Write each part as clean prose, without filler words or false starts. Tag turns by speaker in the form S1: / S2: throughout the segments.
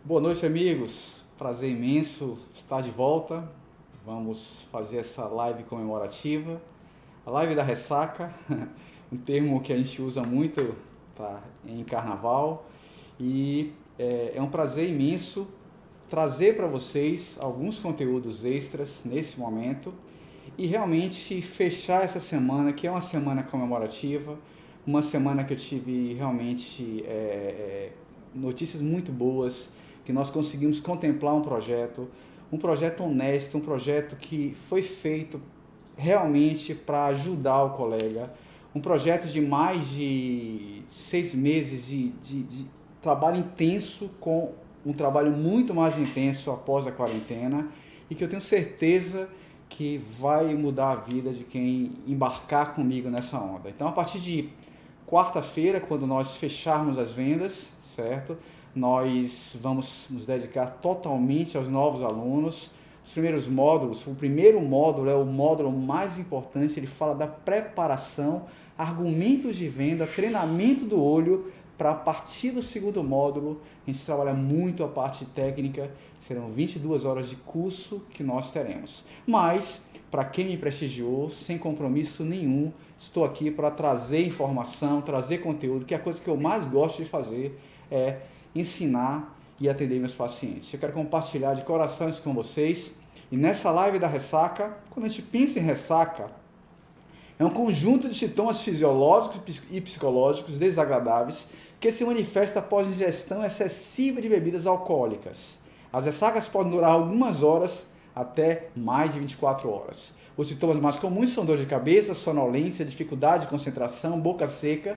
S1: Boa noite, amigos. Prazer imenso estar de volta. Vamos fazer essa live comemorativa. A live da ressaca, um termo que a gente usa muito, tá, em carnaval. E é um prazer imenso trazer para vocês alguns conteúdos extras nesse momento e realmente fechar essa semana, que é uma semana comemorativa, uma semana que eu tive realmente notícias muito boas, que nós conseguimos contemplar um projeto honesto, um projeto que foi feito realmente para ajudar o colega, um projeto de mais de 6 meses de trabalho intenso, com um trabalho muito mais intenso após a quarentena, e que eu tenho certeza que vai mudar a vida de quem embarcar comigo nessa onda. Então, a partir de quarta-feira, quando nós fecharmos as vendas, certo? Nós vamos nos dedicar totalmente aos novos alunos. Os primeiros módulos, o primeiro módulo é o módulo mais importante, ele fala da preparação, argumentos de venda, treinamento do olho, para a partir do segundo módulo, a gente trabalha muito a parte técnica, serão 22 horas de curso que nós teremos. Mas, para quem me prestigiou, sem compromisso nenhum, estou aqui para trazer informação, trazer conteúdo, que é a coisa que eu mais gosto de fazer, é ensinar e atender meus pacientes. Eu quero compartilhar de coração isso com vocês. E nessa live da ressaca, quando a gente pensa em ressaca, é um conjunto de sintomas fisiológicos e psicológicos desagradáveis que se manifesta após ingestão excessiva de bebidas alcoólicas. As ressacas podem durar algumas horas até mais de 24 horas. Os sintomas mais comuns são dor de cabeça, sonolência, dificuldade de concentração, boca seca,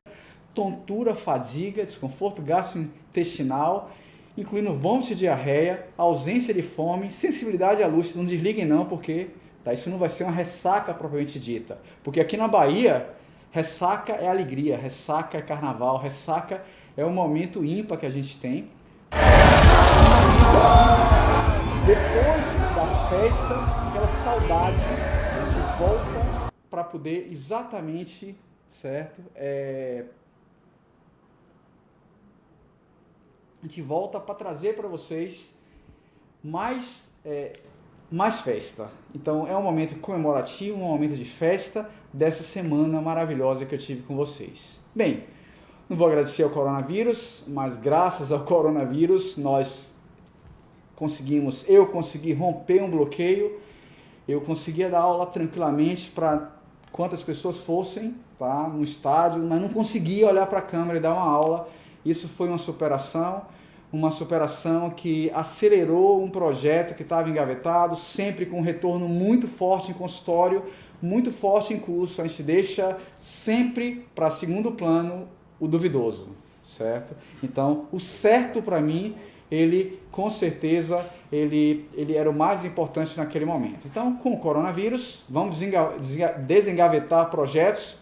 S1: tontura, fadiga, desconforto gastrointestinal, incluindo vômito e diarreia, ausência de fome, sensibilidade à luz. Não desliguem não, porque isso não vai ser uma ressaca propriamente dita. Porque aqui na Bahia, ressaca é alegria, ressaca é carnaval, ressaca é um momento ímpar que a gente tem. Depois da festa, aquela saudade, a gente volta para poder exatamente, certo? A gente volta para trazer para vocês mais festa. Então é um momento comemorativo, um momento de festa dessa semana maravilhosa que eu tive com vocês. Bem, não vou agradecer ao coronavírus, mas graças ao coronavírus eu consegui romper um bloqueio, eu conseguia dar aula tranquilamente para quantas pessoas fossem, tá, no estádio, mas não conseguia olhar para a câmera e dar uma aula. Isso foi uma superação que acelerou um projeto que estava engavetado, sempre com um retorno muito forte em consultório, muito forte em curso. A gente deixa sempre para segundo plano o duvidoso, certo? Então, o certo para mim, ele com certeza, ele era o mais importante naquele momento. Então, com o coronavírus, vamos desengavetar projetos,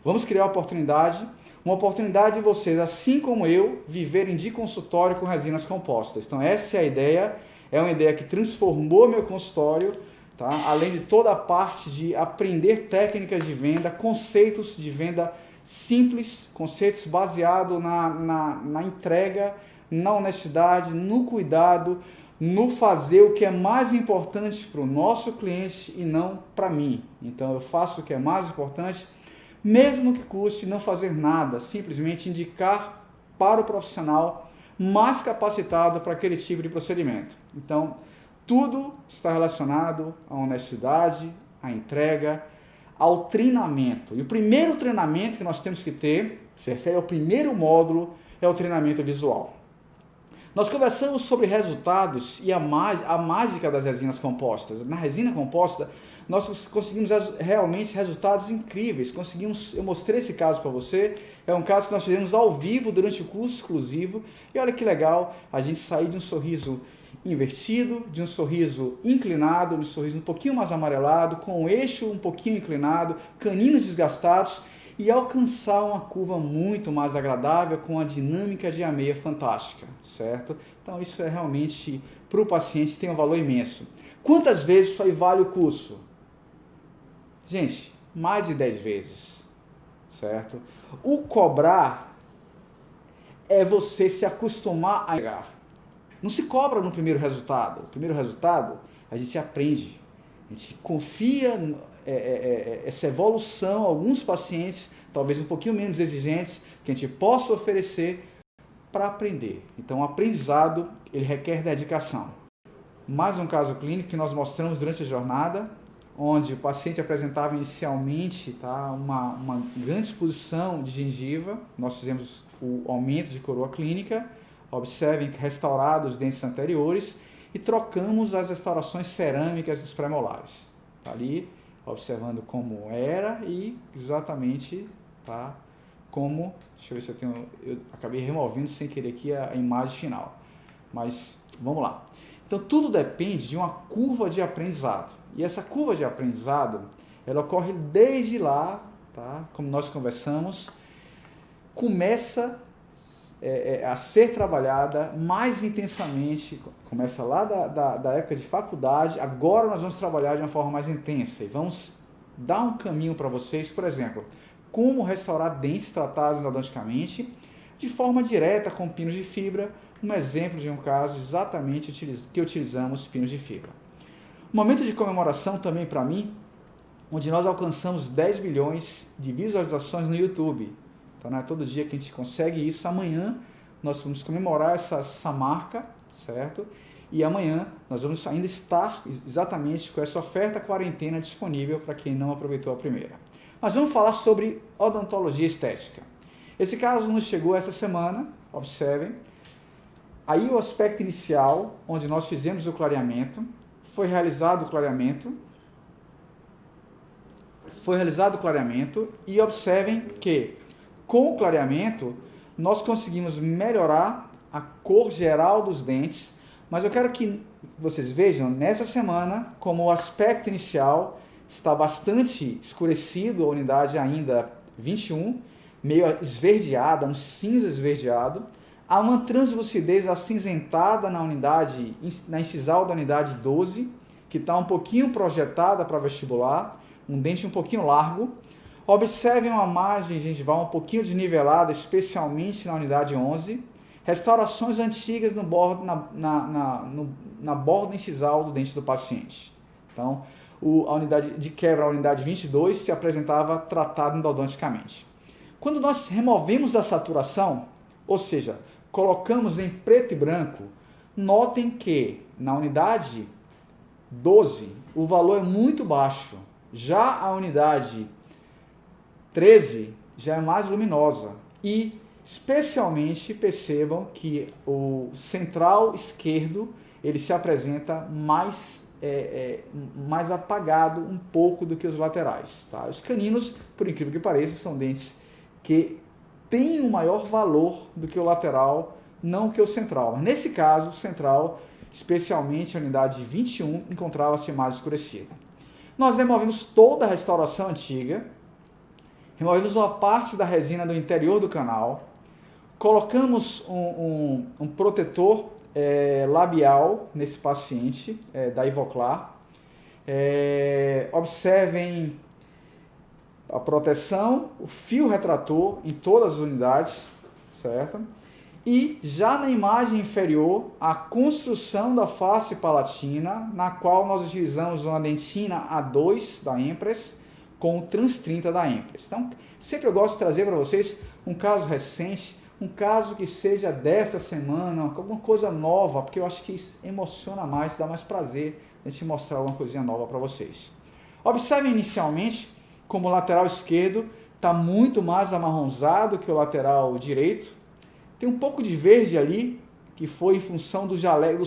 S1: vamos criar uma oportunidade de vocês, assim como eu, viverem de consultório com resinas compostas. Então essa é a ideia, é uma ideia que transformou meu consultório, tá? Além de toda a parte de aprender técnicas de venda, conceitos de venda simples, conceitos baseados na entrega, na honestidade, no cuidado, no fazer o que é mais importante para o nosso cliente e não para mim. Então eu faço o que é mais importante, mesmo que custe não fazer nada, simplesmente indicar para o profissional mais capacitado para aquele tipo de procedimento. Então, tudo está relacionado à honestidade, à entrega, ao treinamento. E o primeiro treinamento que nós temos que ter, se refere ao primeiro módulo, é o treinamento visual. Nós conversamos sobre resultados e a mágica das resinas compostas. Na resina composta, nós conseguimos realmente resultados incríveis. Eu mostrei esse caso para você, é um caso que nós fizemos ao vivo durante o curso exclusivo, e olha que legal, a gente sair de um sorriso invertido, de um sorriso inclinado, de um sorriso um pouquinho mais amarelado, com o eixo um pouquinho inclinado, caninos desgastados, e alcançar uma curva muito mais agradável, com a dinâmica de ameia fantástica, certo? Então isso é realmente, para o paciente, tem um valor imenso. Quantas vezes isso aí vale o curso? Gente, mais de 10 vezes, certo? O cobrar é você se acostumar a pagar. Não se cobra no primeiro resultado. O primeiro resultado, a gente aprende. A gente confia essa evolução, alguns pacientes, talvez um pouquinho menos exigentes, que a gente possa oferecer para aprender. Então, o aprendizado, ele requer dedicação. Mais um caso clínico que nós mostramos durante a jornada, onde o paciente apresentava inicialmente uma grande exposição de gengiva. Nós fizemos o aumento de coroa clínica, observem que restaurados os dentes anteriores e trocamos as restaurações cerâmicas dos premolares. Tá ali observando como era e exatamente como, deixa eu ver se eu acabei removendo sem querer aqui a imagem final, mas vamos lá. Então tudo depende de uma curva de aprendizado, e essa curva de aprendizado, ela ocorre desde lá, como nós conversamos, começa a ser trabalhada mais intensamente, começa lá da época de faculdade, agora nós vamos trabalhar de uma forma mais intensa, e vamos dar um caminho para vocês, por exemplo, como restaurar dentes tratados endodonticamente de forma direta com pinos de fibra, um exemplo de um caso exatamente que utilizamos pinos de fibra. Um momento de comemoração também para mim, onde nós alcançamos 10 milhões de visualizações no YouTube. Então não é todo dia que a gente consegue isso. Amanhã nós vamos comemorar essa marca, certo? E amanhã nós vamos ainda estar exatamente com essa oferta quarentena disponível para quem não aproveitou a primeira. Mas vamos falar sobre odontologia estética. Esse caso nos chegou essa semana, observem. Aí o aspecto inicial, onde nós fizemos o clareamento, foi realizado o clareamento e observem que com o clareamento nós conseguimos melhorar a cor geral dos dentes, mas eu quero que vocês vejam nessa semana como o aspecto inicial está bastante escurecido, a unidade ainda 21, meio esverdeada, um cinza esverdeado. Há uma translucidez acinzentada na incisal da unidade 12, que está um pouquinho projetada para vestibular, um dente um pouquinho largo. Observem uma margem gengival um pouquinho desnivelada, especialmente na unidade 11. Restaurações antigas na borda incisal do dente do paciente. Então, a unidade de quebra, a unidade 22, se apresentava tratada endodonticamente. Quando nós removemos a saturação, ou seja, colocamos em preto e branco, notem que na unidade 12 o valor é muito baixo. Já a unidade 13 já é mais luminosa. E especialmente percebam que o central esquerdo ele se apresenta mais apagado um pouco do que os laterais. Tá? Os caninos, por incrível que pareça, são dentes que têm um maior valor do que o lateral, não que o central. Mas nesse caso, o central, especialmente a unidade 21, encontrava-se mais escurecida. Nós removemos toda a restauração antiga, removemos uma parte da resina do interior do canal, colocamos um protetor labial nesse paciente, da Ivoclar. Observem a proteção, o fio retrator em todas as unidades, certo? E já na imagem inferior, a construção da face palatina, na qual nós utilizamos uma dentina A2 da Empress com o Trans 30 da Empress. Então, sempre eu gosto de trazer para vocês um caso recente, um caso que seja dessa semana, alguma coisa nova, porque eu acho que isso emociona mais, dá mais prazer a gente mostrar alguma coisinha nova para vocês. Observem inicialmente como o lateral esquerdo está muito mais amarronzado que o lateral direito. Tem um pouco de verde ali, que foi em função do jaleco,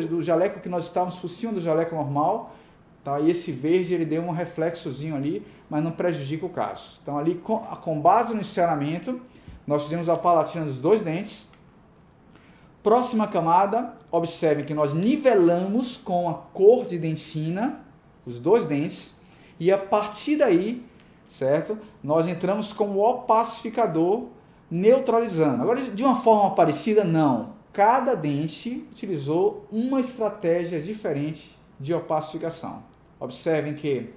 S1: do jaleco que nós estávamos por cima do jaleco normal. Tá? E esse verde ele deu um reflexozinho ali, mas não prejudica o caso. Então ali, com base no encerramento, nós fizemos a palatina dos dois dentes. Próxima camada, observem que nós nivelamos com a cor de dentina os dois dentes. E a partir daí, certo? Nós entramos com o opacificador neutralizando. Agora, de uma forma parecida, não. Cada dente utilizou uma estratégia diferente de opacificação. Observem que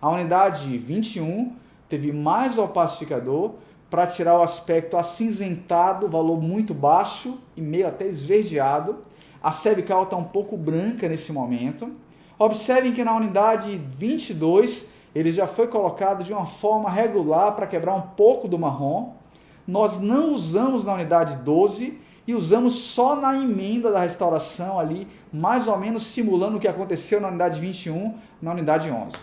S1: a unidade 21 teve mais opacificador para tirar o aspecto acinzentado, valor muito baixo e meio até esverdeado. A cervical está um pouco branca nesse momento. Observem que na unidade 22, ele já foi colocado de uma forma regular para quebrar um pouco do marrom. Nós não usamos na unidade 12 e usamos só na emenda da restauração ali, mais ou menos simulando o que aconteceu na unidade 21, na unidade 11.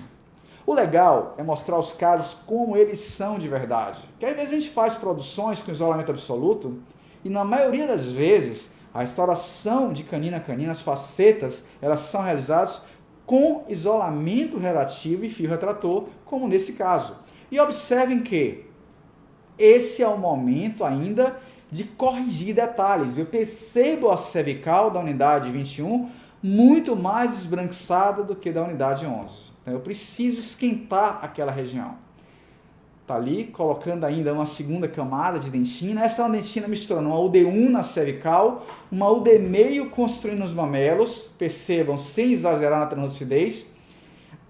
S1: O legal é mostrar os casos como eles são de verdade. Porque às vezes a gente faz produções com isolamento absoluto e na maioria das vezes a restauração de canina a canina, as facetas, elas são realizadas com isolamento relativo e fio retrator, como nesse caso. E observem que esse é o momento ainda de corrigir detalhes. Eu percebo a cervical da unidade 21 muito mais esbranquiçada do que da unidade 11. Então eu preciso esquentar aquela região. Está ali colocando ainda uma segunda camada de dentina. Essa é uma dentina misturando uma UD1 na cervical, uma UD meio construindo os mamelos, percebam, sem exagerar na translucidez.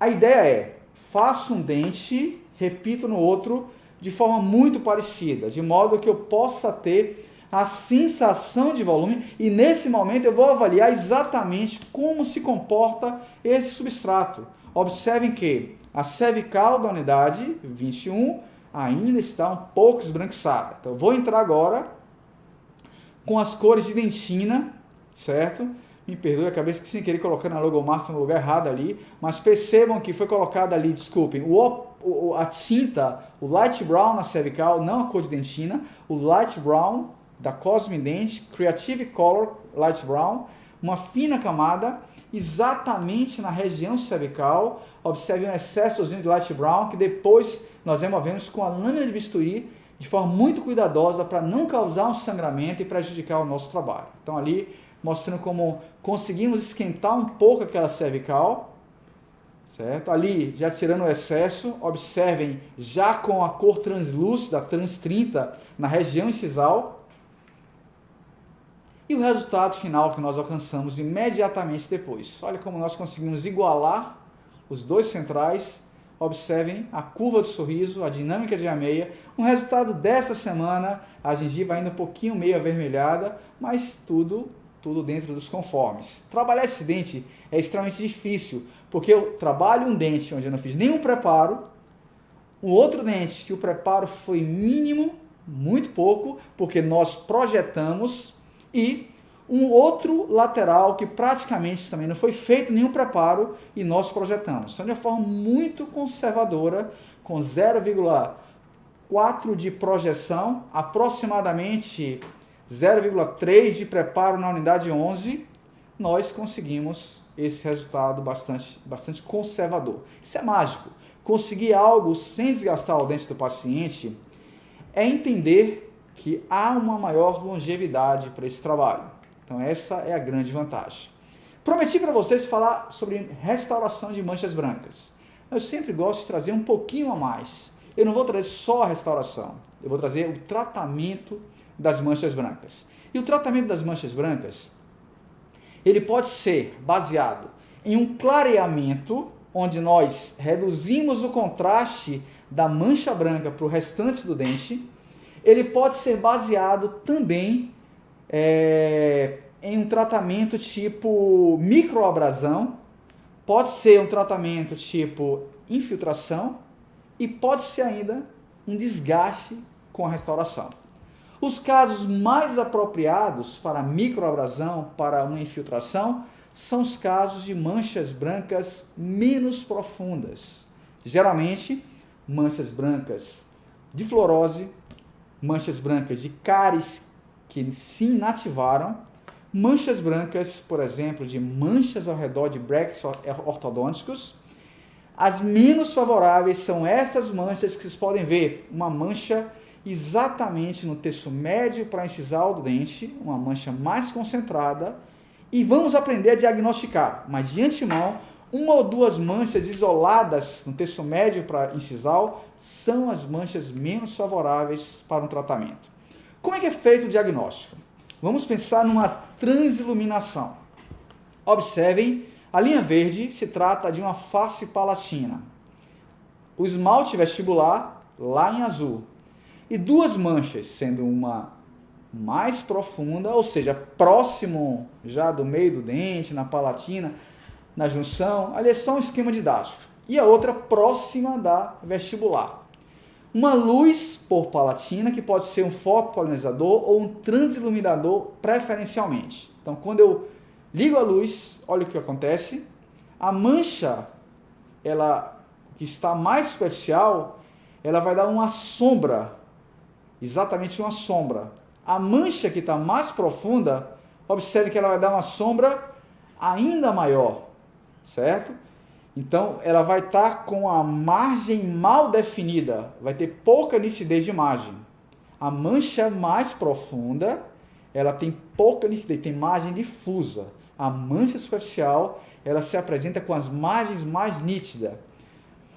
S1: A ideia é, faço um dente, repito no outro, de forma muito parecida, de modo que eu possa ter a sensação de volume e nesse momento eu vou avaliar exatamente como se comporta esse substrato. Observem que a cervical da unidade 21 ainda está um pouco esbranquiçada. Então eu vou entrar agora com as cores de dentina, certo? Me perdoe, acabei sem querer colocando a logomarca no lugar errado ali, mas percebam que foi colocada ali, desculpem, a tinta, o light brown na cervical, não a cor de dentina, o light brown da Cosmident, Creative Color Light Brown, uma fina camada, exatamente na região cervical. Observe um excessozinho de light brown, que depois nós removemos com a lâmina de bisturi, de forma muito cuidadosa, para não causar um sangramento e prejudicar o nosso trabalho. Então ali, mostrando como conseguimos esquentar um pouco aquela cervical, certo? Ali, já tirando o excesso, observem já com a cor translúcida, trans 30, na região incisal. E o resultado final que nós alcançamos imediatamente depois. Olha como nós conseguimos igualar os dois centrais. Observem a curva do sorriso, a dinâmica de ameia. Um resultado dessa semana, a gengiva ainda um pouquinho meio avermelhada, mas tudo dentro dos conformes. Trabalhar esse dente é extremamente difícil, porque eu trabalho um dente onde eu não fiz nenhum preparo, um outro dente que o preparo foi mínimo, muito pouco, porque nós projetamos, e um outro lateral que praticamente também não foi feito nenhum preparo e nós projetamos. Então, de uma forma muito conservadora, com 0,4 de projeção, aproximadamente 0,3 de preparo na unidade 11, nós conseguimos esse resultado bastante conservador. Isso é mágico. Conseguir algo sem desgastar o dente do paciente é entender que há uma maior longevidade para esse trabalho. Então essa é a grande vantagem. Prometi para vocês falar sobre restauração de manchas brancas. Eu sempre gosto de trazer um pouquinho a mais. Eu não vou trazer só a restauração, eu vou trazer o tratamento das manchas brancas. E o tratamento das manchas brancas, ele pode ser baseado em um clareamento, onde nós reduzimos o contraste da mancha branca para o restante do dente. Ele pode ser baseado também em um tratamento tipo microabrasão, pode ser um tratamento tipo infiltração e pode ser ainda um desgaste com a restauração. Os casos mais apropriados para microabrasão, para uma infiltração, são os casos de manchas brancas menos profundas. Geralmente, manchas brancas de fluorose, manchas brancas de cáries que se inativaram, manchas brancas, por exemplo, de manchas ao redor de brackets ortodônticos. As menos favoráveis são essas manchas que vocês podem ver, uma mancha exatamente no terço médio para incisal do dente, uma mancha mais concentrada, e vamos aprender a diagnosticar, mas de antemão, uma ou duas manchas isoladas no terço médio para incisal são as manchas menos favoráveis para um tratamento. Como é que é feito o diagnóstico? Vamos pensar numa transiluminação. Observem, a linha verde se trata de uma face palatina. O esmalte vestibular lá em azul. E duas manchas, sendo uma mais profunda, ou seja, próximo já do meio do dente, na palatina, na junção, ali é só um esquema didático. E a outra próxima da vestibular. Uma luz por palatina, que pode ser um fotopolinizador ou um transiluminador preferencialmente. Então, quando eu ligo a luz, olha o que acontece. A mancha, ela que está mais superficial, ela vai dar uma sombra, exatamente uma sombra. A mancha que está mais profunda, observe que ela vai dar uma sombra ainda maior, certo? Então, ela vai estar com a margem mal definida, vai ter pouca nitidez de imagem. A mancha mais profunda, ela tem pouca nitidez, tem margem difusa. A mancha superficial, ela se apresenta com as margens mais nítidas.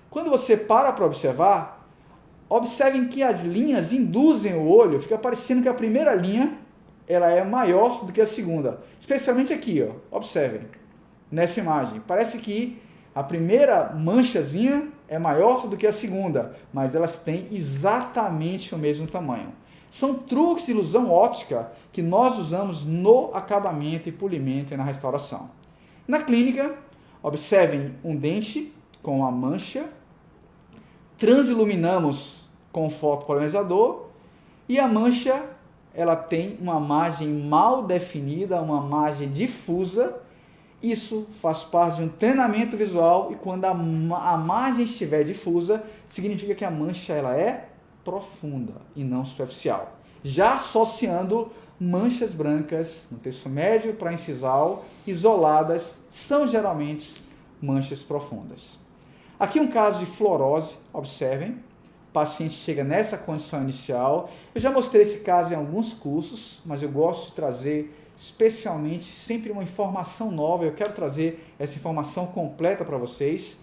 S1: Quando você para observar, observem que as linhas induzem o olho, fica parecendo que a primeira linha ela é maior do que a segunda. Especialmente aqui, ó, observem, nessa imagem. Parece que a primeira manchazinha é maior do que a segunda, mas elas têm exatamente o mesmo tamanho. São truques de ilusão óptica que nós usamos no acabamento e polimento e na restauração. Na clínica, observem um dente com a mancha, transiluminamos com o fotopolinizador e a mancha ela tem uma margem mal definida, uma margem difusa. Isso faz parte de um treinamento visual e quando a margem estiver difusa, significa que a mancha ela é profunda e não superficial. Já associando manchas brancas no terço médio para incisal, isoladas, são geralmente manchas profundas. Aqui um caso de fluorose, observem, o paciente chega nessa condição inicial. Eu já mostrei esse caso em alguns cursos, mas eu gosto de trazer especialmente sempre uma informação nova. Eu quero trazer essa informação completa para vocês.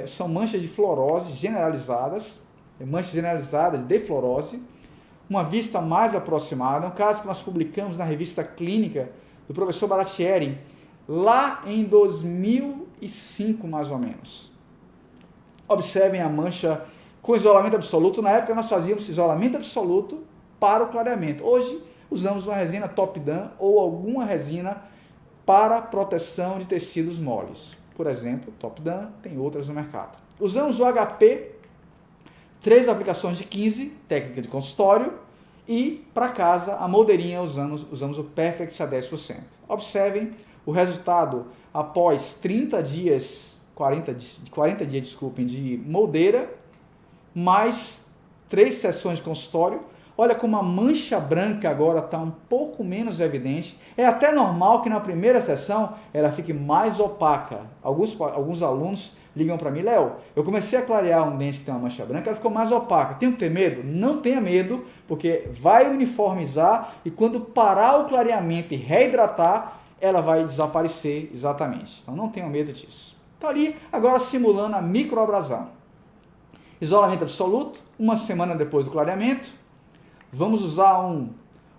S1: São manchas de fluorose generalizadas, manchas generalizadas de fluorose, uma vista mais aproximada, um caso que nós publicamos na revista clínica do professor Baratieri, lá em 2005 mais ou menos. Observem a mancha com isolamento absoluto. Na época nós fazíamos isolamento absoluto para o clareamento. Hoje usamos uma resina Topdan ou alguma resina para proteção de tecidos moles. Por exemplo, Topdan, tem outras no mercado. Usamos o HP, 3 aplicações de 15, técnica de consultório, e para casa, a moldeirinha, usamos o Perfect a 10%. Observem o resultado após 40 dias de moldeira, mais 3 sessões de consultório. Olha como a mancha branca agora está um pouco menos evidente. É até normal que na primeira sessão ela fique mais opaca. Alguns alunos ligam para mim, Léo, eu comecei a clarear um dente que tem uma mancha branca, ela ficou mais opaca. Tenho que ter medo? Não tenha medo, porque vai uniformizar e quando parar o clareamento e reidratar, ela vai desaparecer exatamente. Então não tenham medo disso. Está ali agora simulando a microabrasão. Isolamento absoluto, uma semana depois do clareamento. Vamos usar um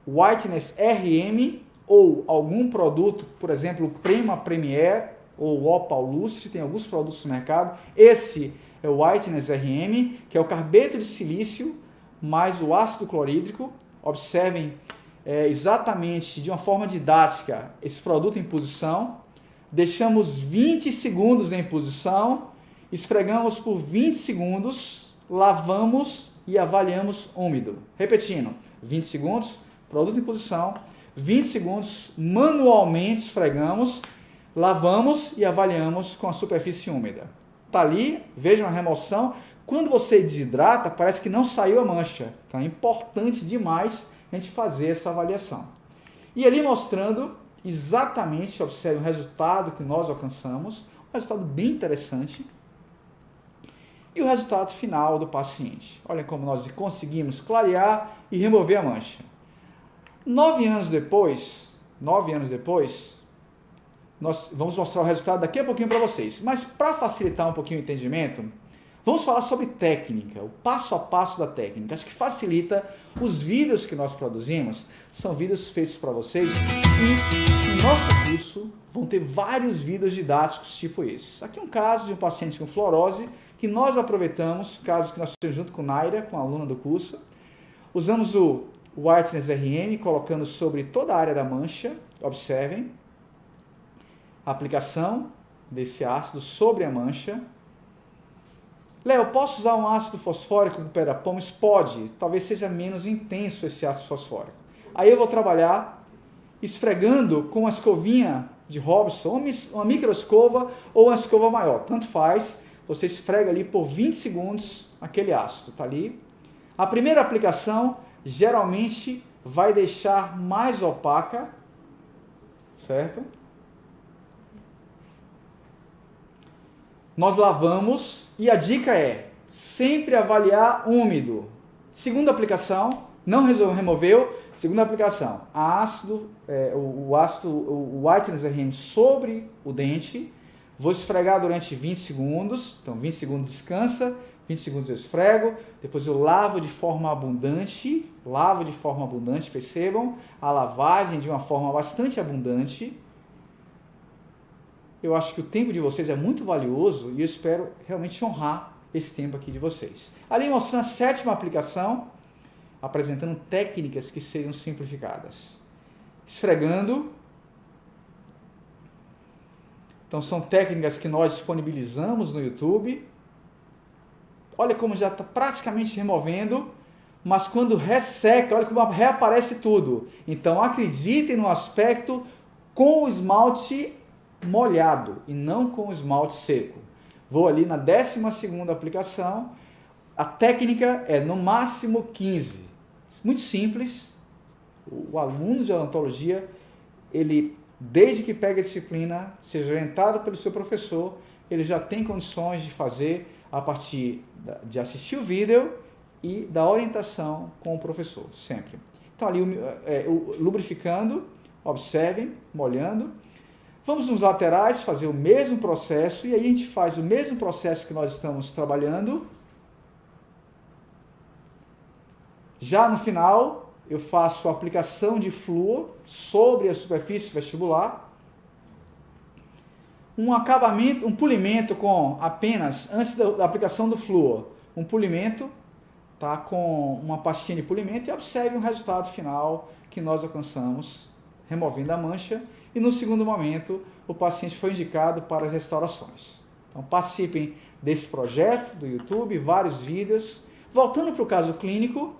S1: Whiteness RM ou algum produto, por exemplo, Prima Premier ou Opal Lustre, tem alguns produtos no mercado. Esse é o Whiteness RM, que é o carbeto de silício mais o ácido clorídrico. Observem exatamente de uma forma didática esse produto em posição. Deixamos 20 segundos em posição, esfregamos por 20 segundos, lavamos e avaliamos úmido. Repetindo, 20 segundos, produto em posição, 20 segundos, manualmente esfregamos, lavamos e avaliamos com a superfície úmida. Está ali, vejam a remoção. Quando você desidrata, parece que não saiu a mancha. Então é importante demais a gente fazer essa avaliação. E ali mostrando exatamente, observe o resultado que nós alcançamos, um resultado bem interessante. E o resultado final do paciente. Olha como nós conseguimos clarear e remover a mancha. 9 anos depois, nós vamos mostrar o resultado daqui a pouquinho para vocês. Mas para facilitar um pouquinho o entendimento, vamos falar sobre técnica, o passo a passo da técnica. Acho que facilita. Os vídeos que nós produzimos são vídeos feitos para vocês e no nosso curso vão ter vários vídeos didáticos tipo esse. Aqui é um caso de um paciente com fluorose que nós aproveitamos, caso que nós fizemos junto com Naira, com a aluna do curso. Usamos o Whiteness RM, colocando sobre toda a área da mancha. Observem a aplicação desse ácido sobre a mancha. Léo, posso usar um ácido fosfórico com pera-pomes? Pode, talvez seja menos intenso esse ácido fosfórico. Aí eu vou trabalhar esfregando com uma escovinha de Robson, uma microescova ou uma escova maior, tanto faz. Você esfrega ali por 20 segundos aquele ácido, tá ali. A primeira aplicação geralmente vai deixar mais opaca, certo? Nós lavamos e a dica é sempre avaliar úmido. Segunda aplicação, não removeu. Segunda aplicação, o Whiteness RM sobre o dente. Vou esfregar durante 20 segundos. Então 20 segundos descansa, 20 segundos eu esfrego. Depois eu lavo de forma abundante. Percebam a lavagem de uma forma bastante abundante. Eu acho que o tempo de vocês é muito valioso e eu espero realmente honrar esse tempo aqui de vocês. Ali mostrando a sétima aplicação, apresentando técnicas que sejam simplificadas. Esfregando. Então são técnicas que nós disponibilizamos no YouTube. Olha como já está praticamente removendo, mas quando resseca, olha como reaparece tudo. Então acreditem no aspecto com o esmalte molhado e não com o esmalte seco. Vou ali na 12ª aplicação. A técnica é no máximo 15. Muito simples. O aluno de odontologia, ele, desde que pega a disciplina, seja orientado pelo seu professor, ele já tem condições de fazer a partir de assistir o vídeo e da orientação com o professor, sempre. Então ali lubrificando, observem, molhando. Vamos nos laterais fazer o mesmo processo e aí a gente faz o mesmo processo que nós estamos trabalhando. Já no final, eu faço a aplicação de flúor sobre a superfície vestibular. Um acabamento, um polimento com apenas, antes da aplicação do flúor, um polimento, tá, com uma pastinha de polimento e observe o resultado final que nós alcançamos, removendo a mancha. E no segundo momento, o paciente foi indicado para as restaurações. Então participem desse projeto do YouTube, vários vídeos. Voltando para o caso clínico,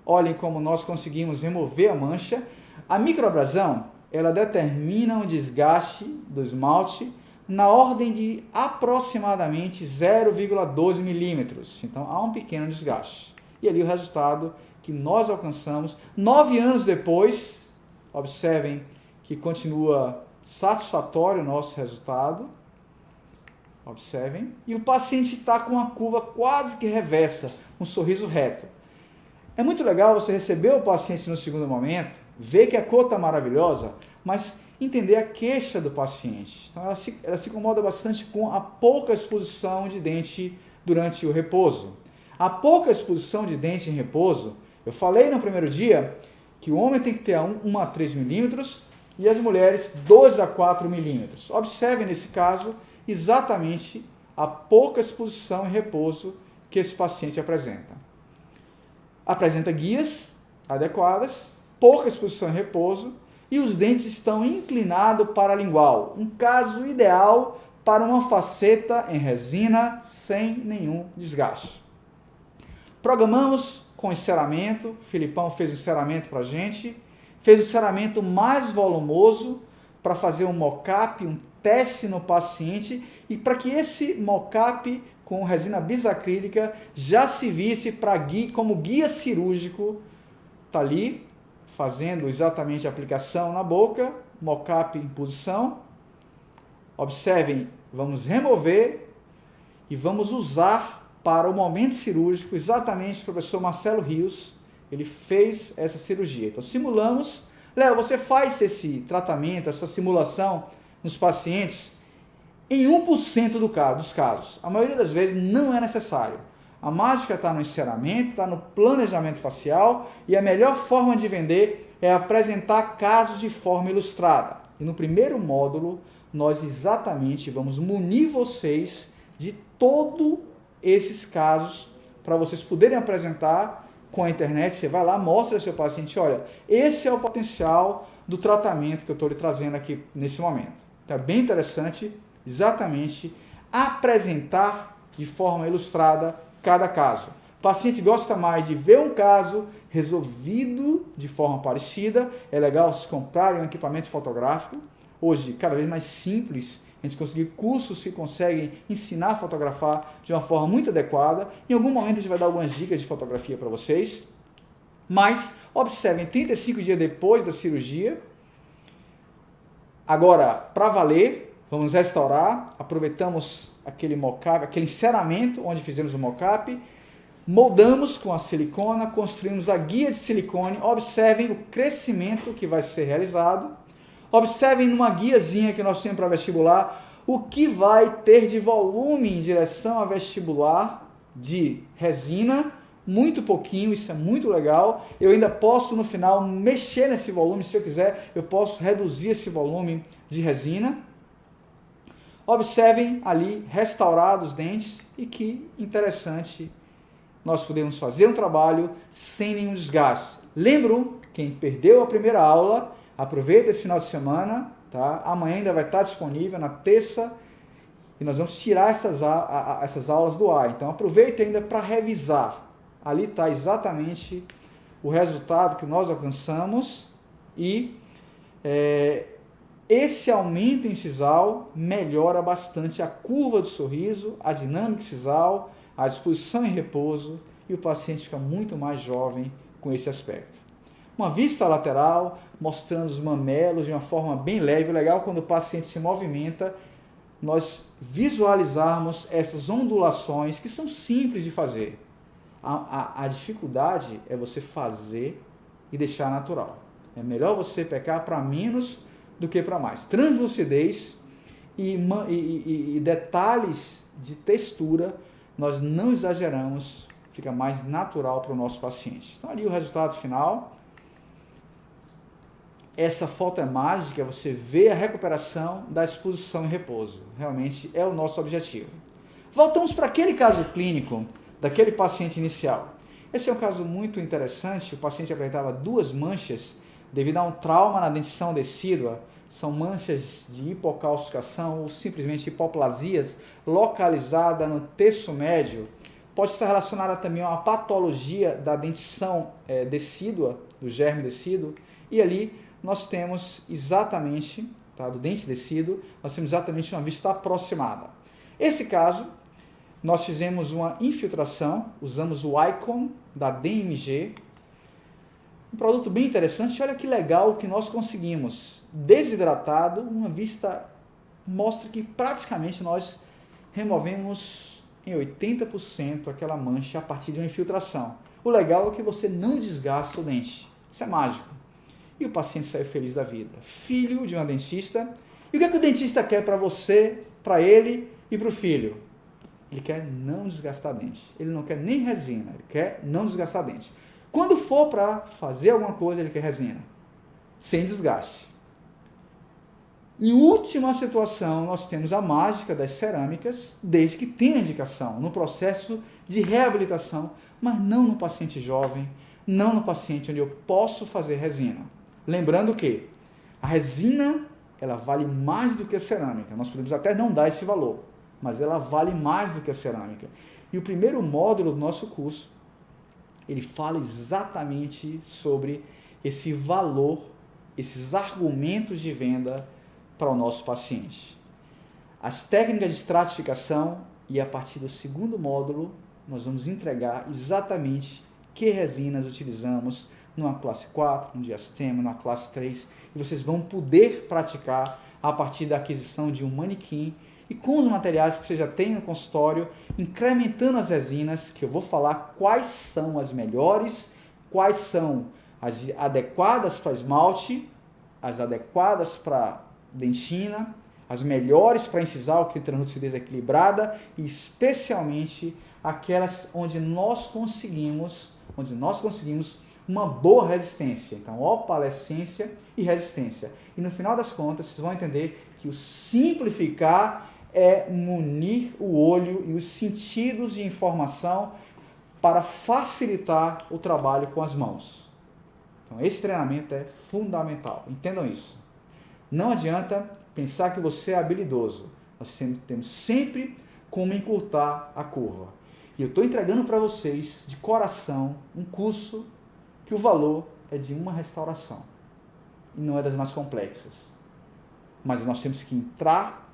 S1: olhem como nós conseguimos remover a mancha. A microabrasão, ela determina um desgaste do esmalte na ordem de aproximadamente 0,12 milímetros. Então há um pequeno desgaste. E ali o resultado que nós alcançamos 9 anos depois, observem que continua satisfatório o nosso resultado. Observem. E o paciente está com uma curva quase que reversa, um sorriso reto. É muito legal você receber o paciente no segundo momento, ver que a cor está maravilhosa, mas entender a queixa do paciente. Então ela se incomoda bastante com a pouca exposição de dente durante o repouso. A pouca exposição de dente em repouso, eu falei no primeiro dia que o homem tem que ter 1 a 3 milímetros, e as mulheres 2 a 4 milímetros. Observe nesse caso exatamente a pouca exposição em repouso que esse paciente apresenta. Apresenta guias adequadas, pouca exposição em repouso e os dentes estão inclinados para a lingual. Um caso ideal para uma faceta em resina sem nenhum desgaste. Programamos com enceramento. O Filipão fez o enceramento para a gente. Fez o enceramento mais volumoso para fazer um mock-up, um teste no paciente e para que esse mock-up com resina bisacrílica já se visse como guia cirúrgico. Está ali, fazendo exatamente a aplicação na boca, mock-up em posição. Observem, vamos remover e vamos usar para o momento cirúrgico exatamente o professor Marcelo Rios. Ele fez essa cirurgia. Então, simulamos. Léo, você faz esse tratamento, essa simulação nos pacientes em 1% dos casos. A maioria das vezes não é necessário. A mágica está no enceramento, está no planejamento facial e a melhor forma de vender é apresentar casos de forma ilustrada. E no primeiro módulo, nós exatamente vamos munir vocês de todos esses casos para vocês poderem apresentar com a internet, você vai lá, mostra ao seu paciente, olha, esse é o potencial do tratamento que eu estou lhe trazendo aqui nesse momento. Então, é bem interessante, exatamente, apresentar de forma ilustrada cada caso. O paciente gosta mais de ver um caso resolvido de forma parecida. É legal se comprarem um equipamento fotográfico. Hoje, cada vez mais simples, a gente conseguir cursos que conseguem ensinar a fotografar de uma forma muito adequada. Em algum momento a gente vai dar algumas dicas de fotografia para vocês. Mas, observem, 35 dias depois da cirurgia, agora, para valer, vamos restaurar, aproveitamos aquele mock-up, aquele enceramento onde fizemos o mock-up, moldamos com a silicona, construímos a guia de silicone, observem o crescimento que vai ser realizado, observem numa guiazinha que nós temos para vestibular, o que vai ter de volume em direção a vestibular de resina, muito pouquinho, isso é muito legal. Eu ainda posso no final mexer nesse volume, se eu quiser, eu posso reduzir esse volume de resina. Observem ali, restaurados os dentes, e que interessante, nós podemos fazer um trabalho sem nenhum desgaste. Lembro, quem perdeu a primeira aula, aproveita esse final de semana, tá? Amanhã ainda vai estar disponível, na terça, e nós vamos tirar essas aulas do ar. Então aproveite ainda para revisar. Ali está exatamente o resultado que nós alcançamos e esse aumento incisal melhora bastante a curva do sorriso, a dinâmica incisal, a disposição em repouso e o paciente fica muito mais jovem com esse aspecto. Uma vista lateral, mostrando os mamelos de uma forma bem leve. Legal quando o paciente se movimenta, nós visualizarmos essas ondulações que são simples de fazer. A dificuldade é você fazer e deixar natural. É melhor você pecar para menos do que para mais. Translucidez e detalhes de textura, nós não exageramos, fica mais natural para o nosso paciente. Então ali o resultado final. Essa foto é mágica, você vê a recuperação da exposição em repouso. Realmente é o nosso objetivo. Voltamos para aquele caso clínico daquele paciente inicial. Esse é um caso muito interessante. O paciente apresentava 2 manchas devido a um trauma na dentição decídua. São manchas de hipocalcificação ou simplesmente hipoplasias localizada no terço médio. Pode estar relacionada também a uma patologia da dentição decídua, do germe decíduo. E ali nós temos exatamente, tá, do dente decíduo, nós temos exatamente uma vista aproximada. Esse caso, nós fizemos uma infiltração, usamos o Icon da DMG, um produto bem interessante. Olha que legal que nós conseguimos. Desidratado, uma vista mostra que praticamente nós removemos em 80% aquela mancha a partir de uma infiltração. O legal é que você não desgasta o dente. Isso é mágico. E o paciente saiu feliz da vida. Filho de uma dentista. E o que é que o dentista quer para você, para ele e para o filho? Ele quer não desgastar dente. Ele não quer nem resina, ele quer não desgastar dente. Quando for para fazer alguma coisa, ele quer resina, sem desgaste. Em última situação, nós temos a mágica das cerâmicas, desde que tenha indicação, no processo de reabilitação, mas não no paciente jovem, não no paciente onde eu posso fazer resina. Lembrando que a resina, ela vale mais do que a cerâmica. Nós podemos até não dar esse valor, mas ela vale mais do que a cerâmica. E o primeiro módulo do nosso curso, ele fala exatamente sobre esse valor, esses argumentos de venda para o nosso paciente. As técnicas de estratificação, e a partir do segundo módulo, nós vamos entregar exatamente que resinas utilizamos numa classe 4, no diastema, numa classe 3, e vocês vão poder praticar a partir da aquisição de um manequim e com os materiais que você já tem no consultório, incrementando as resinas, que eu vou falar quais são as melhores, quais são as adequadas para esmalte, as adequadas para dentina, as melhores para incisal, que tem lucidez equilibrada, e especialmente aquelas onde nós conseguimos uma boa resistência. Então, opalescência e resistência. E no final das contas, vocês vão entender que o simplificar é munir o olho e os sentidos de informação para facilitar o trabalho com as mãos. Então, esse treinamento é fundamental. Entendam isso. Não adianta pensar que você é habilidoso. Nós temos sempre como encurtar a curva. E eu estou entregando para vocês, de coração, um curso que o valor é de uma restauração. E não é das mais complexas. Mas nós temos que entrar,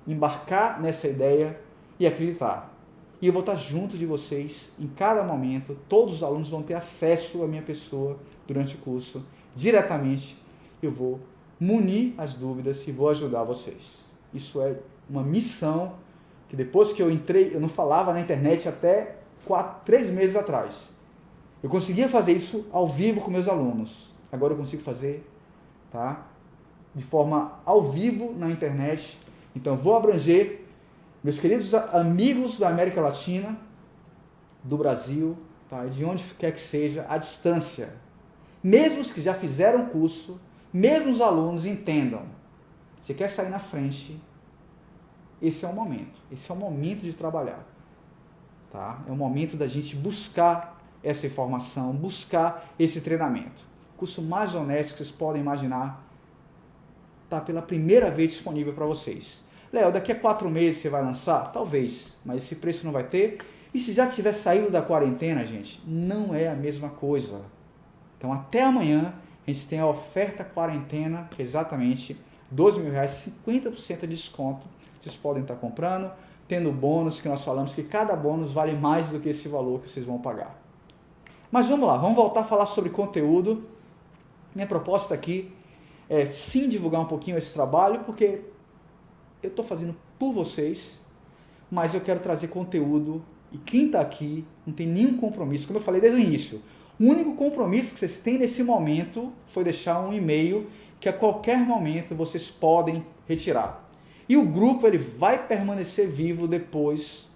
S1: embarcar nessa ideia e acreditar. E eu vou estar junto de vocês em cada momento. Todos os alunos vão ter acesso à minha pessoa durante o curso, diretamente. Eu vou munir as dúvidas e vou ajudar vocês. Isso é uma missão que depois que eu entrei, eu não falava na internet até 3 meses atrás. Eu conseguia fazer isso ao vivo com meus alunos. Agora eu consigo fazer, tá? De forma ao vivo na internet. Então vou abranger meus queridos amigos da América Latina, do Brasil, tá? De onde quer que seja, à distância. Mesmo os que já fizeram o curso, mesmo os alunos entendam. Você quer sair na frente, esse é o momento. Esse é o momento de trabalhar. Tá? É o momento da gente buscar essa informação, buscar esse treinamento. O curso mais honesto que vocês podem imaginar está pela primeira vez disponível para vocês. Léo, daqui a 4 meses você vai lançar? Talvez, mas esse preço não vai ter. E se já tiver saído da quarentena, gente, não é a mesma coisa. Então, até amanhã, a gente tem a oferta quarentena, que é exatamente R$12.000, 50% de desconto. Vocês podem estar comprando, tendo bônus, que nós falamos que cada bônus vale mais do que esse valor que vocês vão pagar. Mas vamos lá, vamos voltar a falar sobre conteúdo. Minha proposta aqui é sim divulgar um pouquinho esse trabalho, porque eu estou fazendo por vocês, mas eu quero trazer conteúdo e quem está aqui não tem nenhum compromisso. Como eu falei desde o início, o único compromisso que vocês têm nesse momento foi deixar um e-mail que a qualquer momento vocês podem retirar. E o grupo ele vai permanecer vivo depois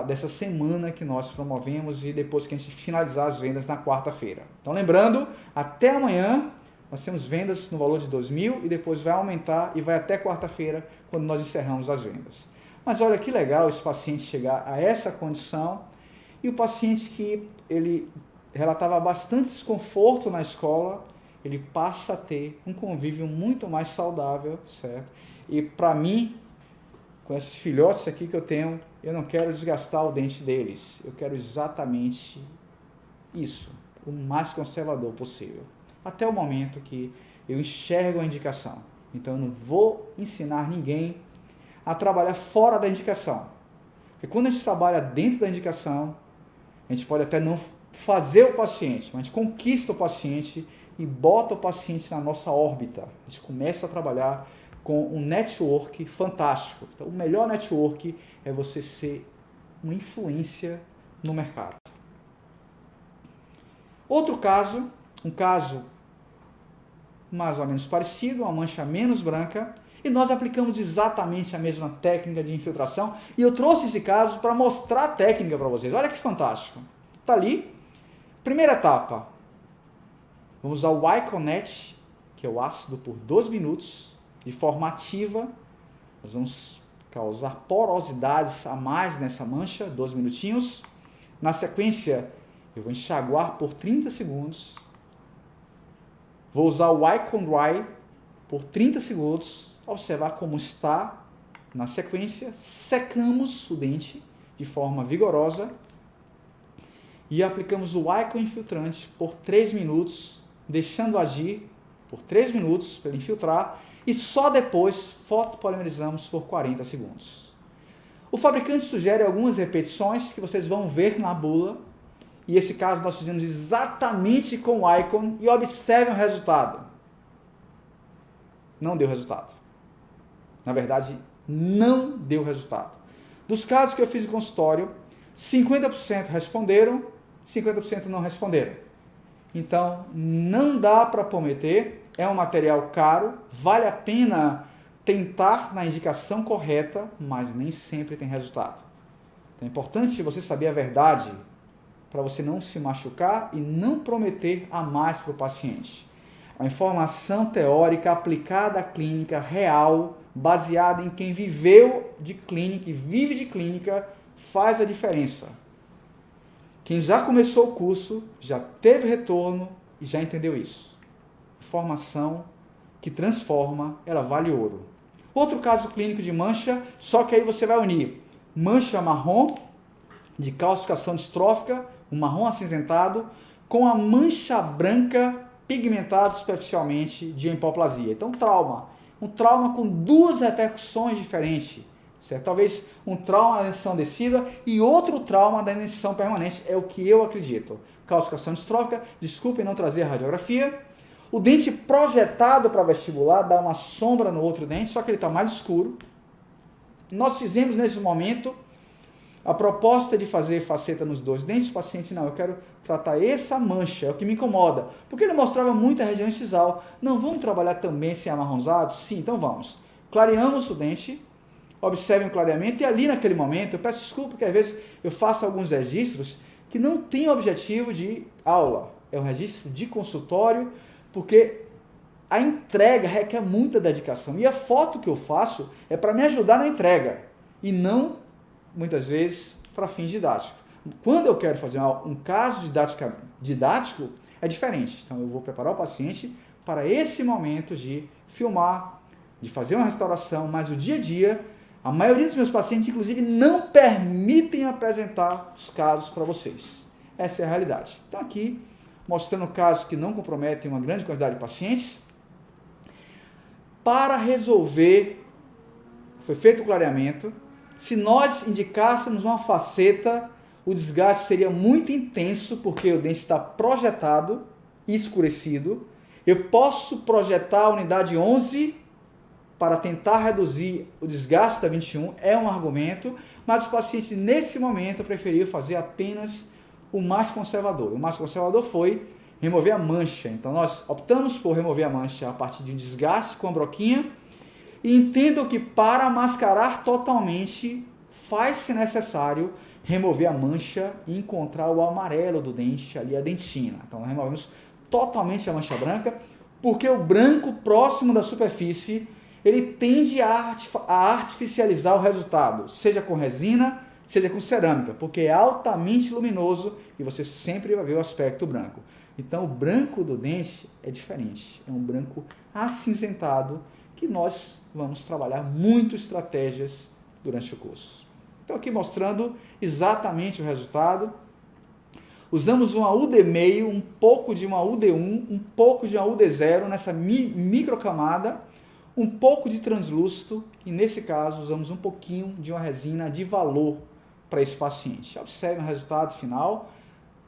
S1: dessa semana que nós promovemos e depois que a gente finalizar as vendas na quarta-feira. Então lembrando, até amanhã nós temos vendas no valor de R$2.000 e depois vai aumentar e vai até quarta-feira quando nós encerramos as vendas. Mas olha que legal esse paciente chegar a essa condição e o paciente que ele relatava bastante desconforto na escola, ele passa a ter um convívio muito mais saudável, certo? E para mim, com esses filhotes aqui que eu tenho, eu não quero desgastar o dente deles. Eu quero exatamente isso, o mais conservador possível. Até o momento que eu enxergo a indicação. Então eu não vou ensinar ninguém a trabalhar fora da indicação. Porque quando a gente trabalha dentro da indicação, a gente pode até não fazer o paciente, mas a gente conquista o paciente e bota o paciente na nossa órbita. A gente começa a trabalhar com um network fantástico. Então, o melhor network é você ser uma influência no mercado. Outro caso, um caso mais ou menos parecido, uma mancha menos branca, e nós aplicamos exatamente a mesma técnica de infiltração, e eu trouxe esse caso para mostrar a técnica para vocês. Olha que fantástico. Está ali. Primeira etapa. Vamos usar o Iconet, que é o ácido, por 2 minutos, de forma ativa. Nós vamos causar porosidades a mais nessa mancha, 2 minutinhos. Na sequência, eu vou enxaguar por 30 segundos. Vou usar o Icon Dry por 30 segundos. Observar como está. Na sequência, secamos o dente de forma vigorosa. E aplicamos o Icon Infiltrante por 3 minutos, deixando agir por 3 minutos para ele infiltrar. E só depois fotopolimerizamos por 40 segundos. O fabricante sugere algumas repetições que vocês vão ver na bula. E esse caso nós fizemos exatamente com o Icon e observem o resultado. Não deu resultado. Na verdade, não deu resultado. Dos casos que eu fiz no consultório, 50% responderam, 50% não responderam. Então, não dá para prometer, é um material caro, vale a pena tentar na indicação correta, mas nem sempre tem resultado. Então, é importante você saber a verdade para você não se machucar e não prometer a mais para o paciente. A informação teórica aplicada à clínica real, baseada em quem viveu de clínica e vive de clínica, faz a diferença. Quem já começou o curso, já teve retorno e já entendeu isso. Informação que transforma, ela vale ouro. Outro caso clínico de mancha, só que aí você vai unir mancha marrom, de calcificação distrófica, um marrom acinzentado, com a mancha branca pigmentada superficialmente de hipoplasia. Então, trauma. Um trauma com duas repercussões diferentes. Certo? Talvez um trauma da dentição descida e outro trauma da dentição permanente, é o que eu acredito. Calcificação distrófica, desculpem não trazer a radiografia. O dente projetado para vestibular dá uma sombra no outro dente, só que ele está mais escuro. Nós fizemos nesse momento a proposta de fazer faceta nos dois dentes. O paciente, não, eu quero tratar essa mancha, é o que me incomoda. Porque ele mostrava muita região incisal. Não, vamos trabalhar também sem amarronzado? Sim, então vamos. Clareamos o dente, observem o clareamento, e ali naquele momento, eu peço desculpa porque às vezes eu faço alguns registros que não tem objetivo de aula. É um registro de consultório, porque a entrega requer muita dedicação. E a foto que eu faço é para me ajudar na entrega, e não, muitas vezes, para fins didáticos. Quando eu quero fazer um caso didático, é diferente. Então, eu vou preparar o paciente para esse momento de filmar, de fazer uma restauração, mas o dia a dia, a maioria dos meus pacientes, inclusive, não permitem apresentar os casos para vocês. Essa é a realidade. Então, aqui, mostrando casos que não comprometem uma grande quantidade de pacientes. Para resolver, foi feito o clareamento. Se nós indicássemos uma faceta, o desgaste seria muito intenso, porque o dente está projetado e escurecido. Eu posso projetar a unidade 11 para tentar reduzir o desgaste da 21, é um argumento, mas o paciente, nesse momento, preferiu fazer apenas o mais conservador. O mais conservador foi remover a mancha. Então, nós optamos por remover a mancha a partir de um desgaste com a broquinha. E entendo que para mascarar totalmente, faz-se necessário remover a mancha e encontrar o amarelo do dente, ali a dentina. Então, nós removemos totalmente a mancha branca, porque o branco próximo da superfície, ele tende a artificializar o resultado, seja com resina, seja com cerâmica, porque é altamente luminoso e você sempre vai ver o aspecto branco. Então, o branco do dente é diferente, é um branco acinzentado, que nós vamos trabalhar muito estratégias durante o curso. Então, aqui mostrando exatamente o resultado. Usamos uma UD meio, um pouco de uma UD1, um pouco de uma UD0 nessa microcamada, um pouco de translúcido, e nesse caso usamos um pouquinho de uma resina de valor para esse paciente. Observem o resultado final,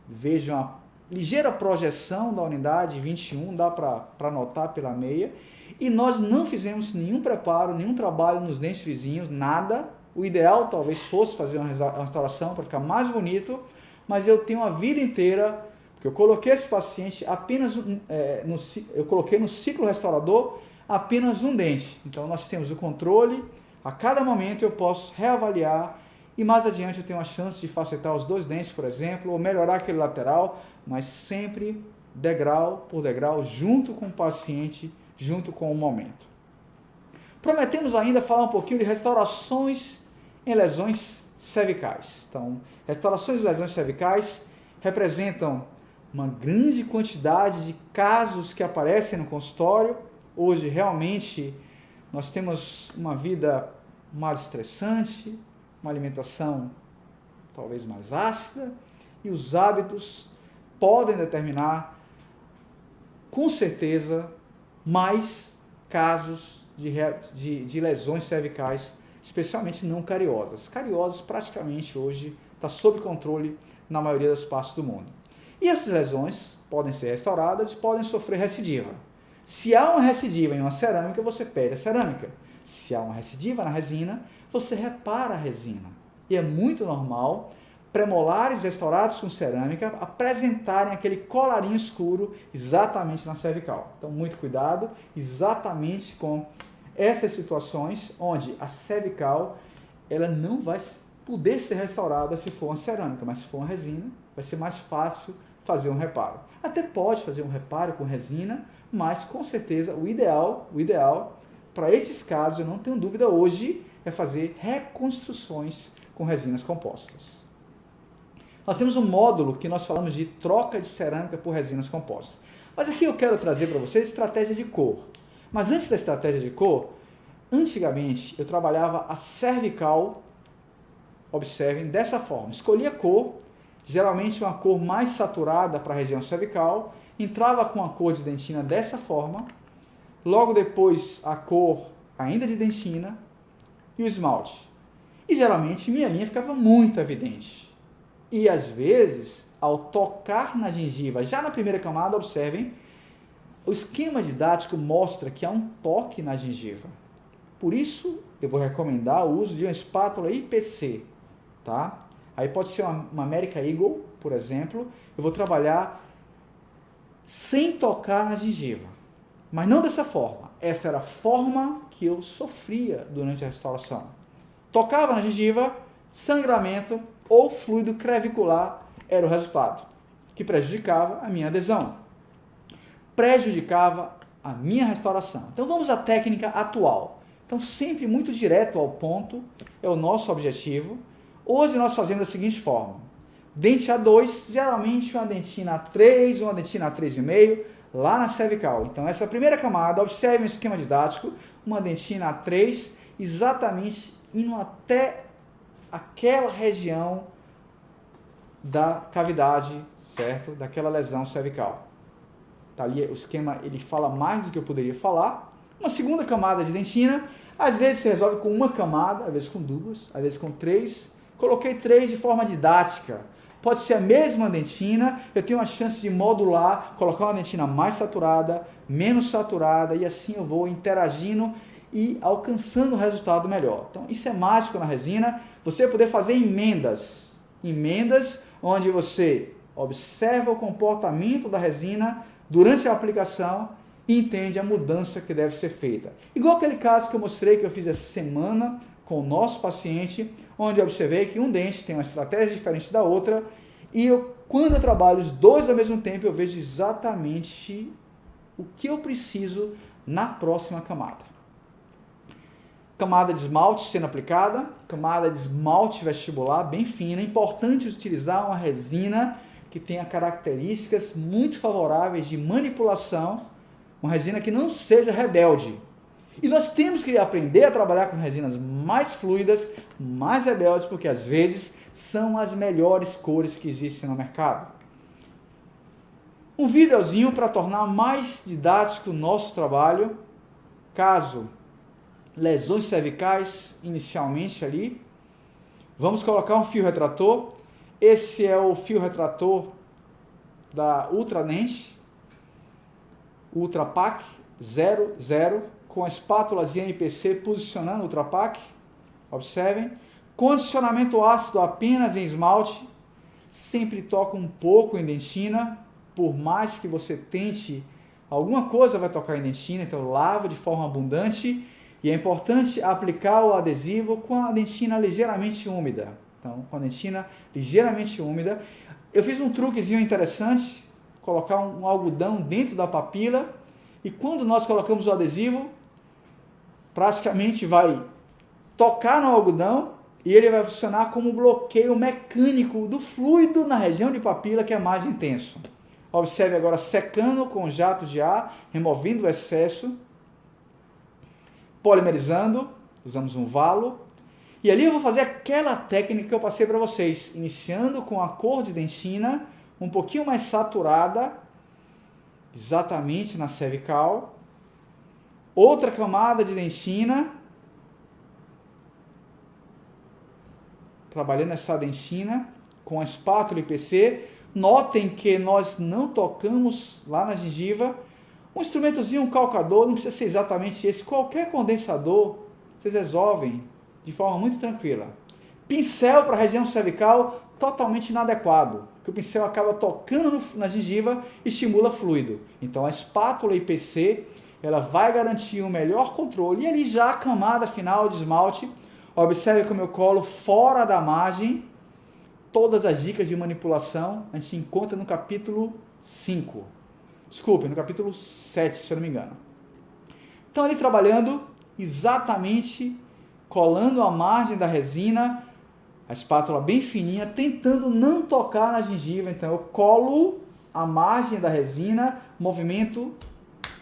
S1: vejam a ligeira projeção da unidade 21, dá para notar pela meia, e nós não fizemos nenhum preparo, nenhum trabalho nos dentes vizinhos, nada. O ideal talvez fosse fazer uma restauração para ficar mais bonito, mas eu tenho a vida inteira, porque eu coloquei esse paciente apenas, eu coloquei no ciclo restaurador apenas um dente. Então nós temos o controle, a cada momento eu posso reavaliar, e mais adiante eu tenho a chance de facetar os dois dentes, por exemplo, ou melhorar aquele lateral, mas sempre degrau por degrau, junto com o paciente, junto com o momento. Prometemos ainda falar um pouquinho de restaurações em lesões cervicais. Então, restaurações de lesões cervicais representam uma grande quantidade de casos que aparecem no consultório. Hoje, realmente, nós temos uma vida mais estressante, uma alimentação talvez mais ácida, e os hábitos podem determinar, com certeza, mais casos de lesões cervicais, especialmente não cariosas. Cariosas praticamente hoje está sob controle na maioria das partes do mundo. E essas lesões podem ser restauradas e podem sofrer recidiva. Se há uma recidiva em uma cerâmica, você pede a cerâmica. Se há uma recidiva na resina, você repara a resina. E é muito normal premolares restaurados com cerâmica apresentarem aquele colarinho escuro exatamente na cervical. Então, muito cuidado exatamente com essas situações onde a cervical ela não vai poder ser restaurada se for uma cerâmica, mas se for uma resina, vai ser mais fácil fazer um reparo. Até pode fazer um reparo com resina, mas com certeza o ideal para esses casos, eu não tenho dúvida hoje, é fazer reconstruções com resinas compostas. nós temos um módulo que nós falamos de troca de cerâmica por resinas compostas. Mas aqui eu quero trazer para vocês estratégia de cor. Mas antes da estratégia de cor, antigamente eu trabalhava a cervical, observem, dessa forma. Escolhia a cor, geralmente uma cor mais saturada para a região cervical, entrava com a cor de dentina dessa forma, logo depois a cor ainda de dentina e o esmalte. E geralmente minha linha ficava muito evidente. E às vezes, ao tocar na gengiva, já na primeira camada, observem, o esquema didático mostra que há um toque na gengiva. Por isso, eu vou recomendar o uso de uma espátula IPC, tá? Aí pode ser uma American Eagle, por exemplo. Eu vou trabalhar sem tocar na gengiva, mas não dessa forma. Essa era a forma que eu sofria durante a restauração. Tocava na gengiva, sangramento ou fluido crevicular era o resultado, que prejudicava a minha adesão, prejudicava a minha restauração. Então vamos à técnica atual. Então sempre muito direto ao ponto é o nosso objetivo. Hoje nós fazemos da seguinte forma: dente A2, geralmente uma dentina A3, uma dentina A3,5, lá na cervical. Então essa primeira camada, observe o esquema didático, uma dentina A3, exatamente indo até aquela região da cavidade, certo? Daquela lesão cervical. Tá ali o esquema, ele fala mais do que eu poderia falar. Uma segunda camada de dentina, às vezes se resolve com uma camada, às vezes com duas, às vezes com três. Coloquei três de forma didática. Pode ser a mesma dentina, eu tenho uma chance de modular, colocar uma dentina mais saturada, menos saturada, e assim eu vou interagindo e alcançando um resultado melhor. Então, isso é mágico na resina. Você poder fazer emendas onde você observa o comportamento da resina durante a aplicação e entende a mudança que deve ser feita. Igual aquele caso que eu mostrei, que eu fiz essa semana com o nosso paciente, onde eu observei que um dente tem uma estratégia diferente da outra, e quando eu trabalho os dois ao mesmo tempo, eu vejo exatamente o que eu preciso na próxima camada. Camada de esmalte sendo aplicada, camada de esmalte vestibular bem fina. É importante utilizar uma resina que tenha características muito favoráveis de manipulação, uma resina que não seja rebelde. E nós temos que aprender a trabalhar com resinas mais fluidas, mais rebeldes, porque às vezes são as melhores cores que existem no mercado. Um videozinho para tornar mais didático o nosso trabalho, caso lesões cervicais inicialmente ali. Vamos colocar um fio retrator. Esse é o fio retrator da Ultradent, Ultra Pak 00, com a espátulazinha IPC posicionando o Ultra Pak. Observem. Condicionamento ácido apenas em esmalte. Sempre toca um pouco em dentina, por mais que você tente, alguma coisa vai tocar em dentina, então lava de forma abundante. E é importante aplicar o adesivo com a dentina ligeiramente úmida. Então, com a dentina ligeiramente úmida. Eu fiz um truquezinho interessante, colocar um algodão dentro da papila, e quando nós colocamos o adesivo, praticamente vai tocar no algodão, e ele vai funcionar como um bloqueio mecânico do fluido na região de papila, que é mais intenso. Observe agora secando com jato de ar, removendo o excesso, polimerizando, usamos um valo, e ali eu vou fazer aquela técnica que eu passei para vocês, iniciando com a cor de dentina, um pouquinho mais saturada, exatamente na cervical, outra camada de dentina, trabalhando essa dentina com a espátula IPC. Notem que nós não tocamos lá na gengiva. Um instrumentozinho, um calcador, não precisa ser exatamente esse. Qualquer condensador, vocês resolvem de forma muito tranquila. Pincel para a região cervical, totalmente inadequado, porque o pincel acaba tocando na gengiva e estimula fluido. Então a espátula IPC, ela vai garantir um melhor controle. E ali já a camada final de esmalte, observe como eu colo fora da margem. Todas as dicas de manipulação a gente encontra no capítulo 5. Desculpe, no capítulo 7, se eu não me engano. Então, ali trabalhando, exatamente colando a margem da resina, a espátula bem fininha, tentando não tocar na gengiva. Então eu colo a margem da resina, movimento,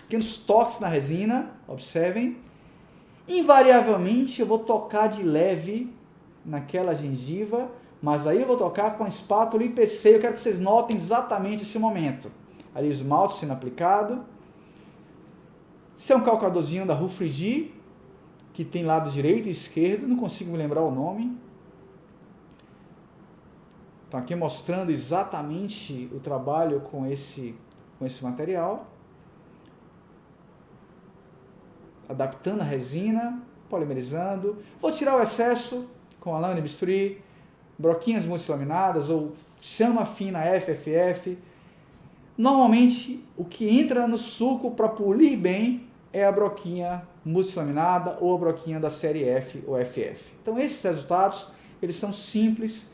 S1: pequenos toques na resina, observem. Invariavelmente eu vou tocar de leve naquela gengiva, mas aí eu vou tocar com a espátula IPC. Eu quero que vocês notem exatamente esse momento. Ali o esmalte sendo aplicado. Esse é um calcadorzinho da Rufrigi, que tem lado direito e esquerdo, não consigo me lembrar o nome. Então aqui mostrando exatamente o trabalho com esse material. Adaptando a resina, polimerizando. Vou tirar o excesso com a lâmina e bisturi, broquinhas multilaminadas ou chama fina FFF. Normalmente o que entra no suco para polir bem é a broquinha multilaminada ou a broquinha da série F ou FF. Então esses resultados, eles são simples,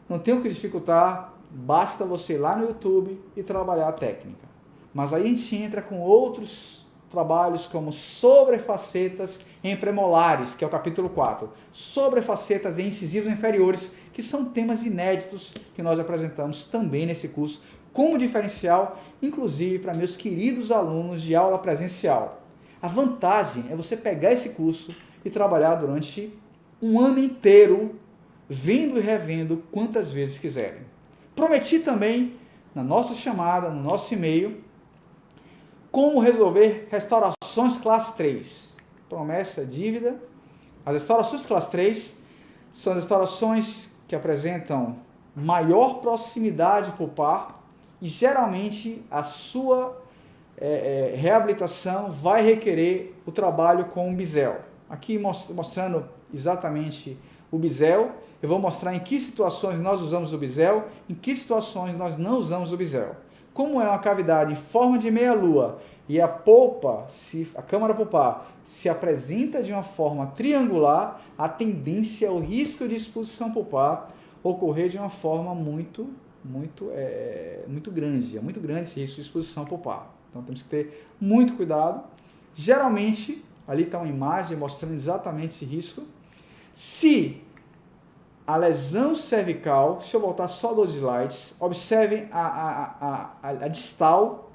S1: não tem o que dificultar, basta você ir lá no YouTube e trabalhar a técnica. Mas aí a gente entra com outros trabalhos como sobrefacetas em premolares, que é o capítulo 4. Sobrefacetas em incisivos inferiores, que são temas inéditos que nós apresentamos também nesse curso, como diferencial, inclusive para meus queridos alunos de aula presencial. A vantagem é você pegar esse curso e trabalhar durante um ano inteiro, vendo e revendo quantas vezes quiserem. Prometi também, na nossa chamada, no nosso e-mail, como resolver restaurações classe 3. Promessa, dívida. As restaurações classe 3 são as restaurações que apresentam maior proximidade pulpar e geralmente a sua reabilitação vai requerer o trabalho com o bisel. Aqui mostrando exatamente o bisel. Eu vou mostrar em que situações nós usamos o bisel, em que situações nós não usamos o bisel. Como é uma cavidade em forma de meia-lua e a polpa, a câmara pulpar, se apresenta de uma forma triangular, a tendência ao risco de exposição pulpar ocorrer de uma forma muito grande. É muito grande esse risco de exposição pulpar. Então temos que ter muito cuidado. Geralmente, ali está uma imagem mostrando exatamente esse risco. Se a lesão cervical, deixa eu voltar só 2 slides, observem a distal,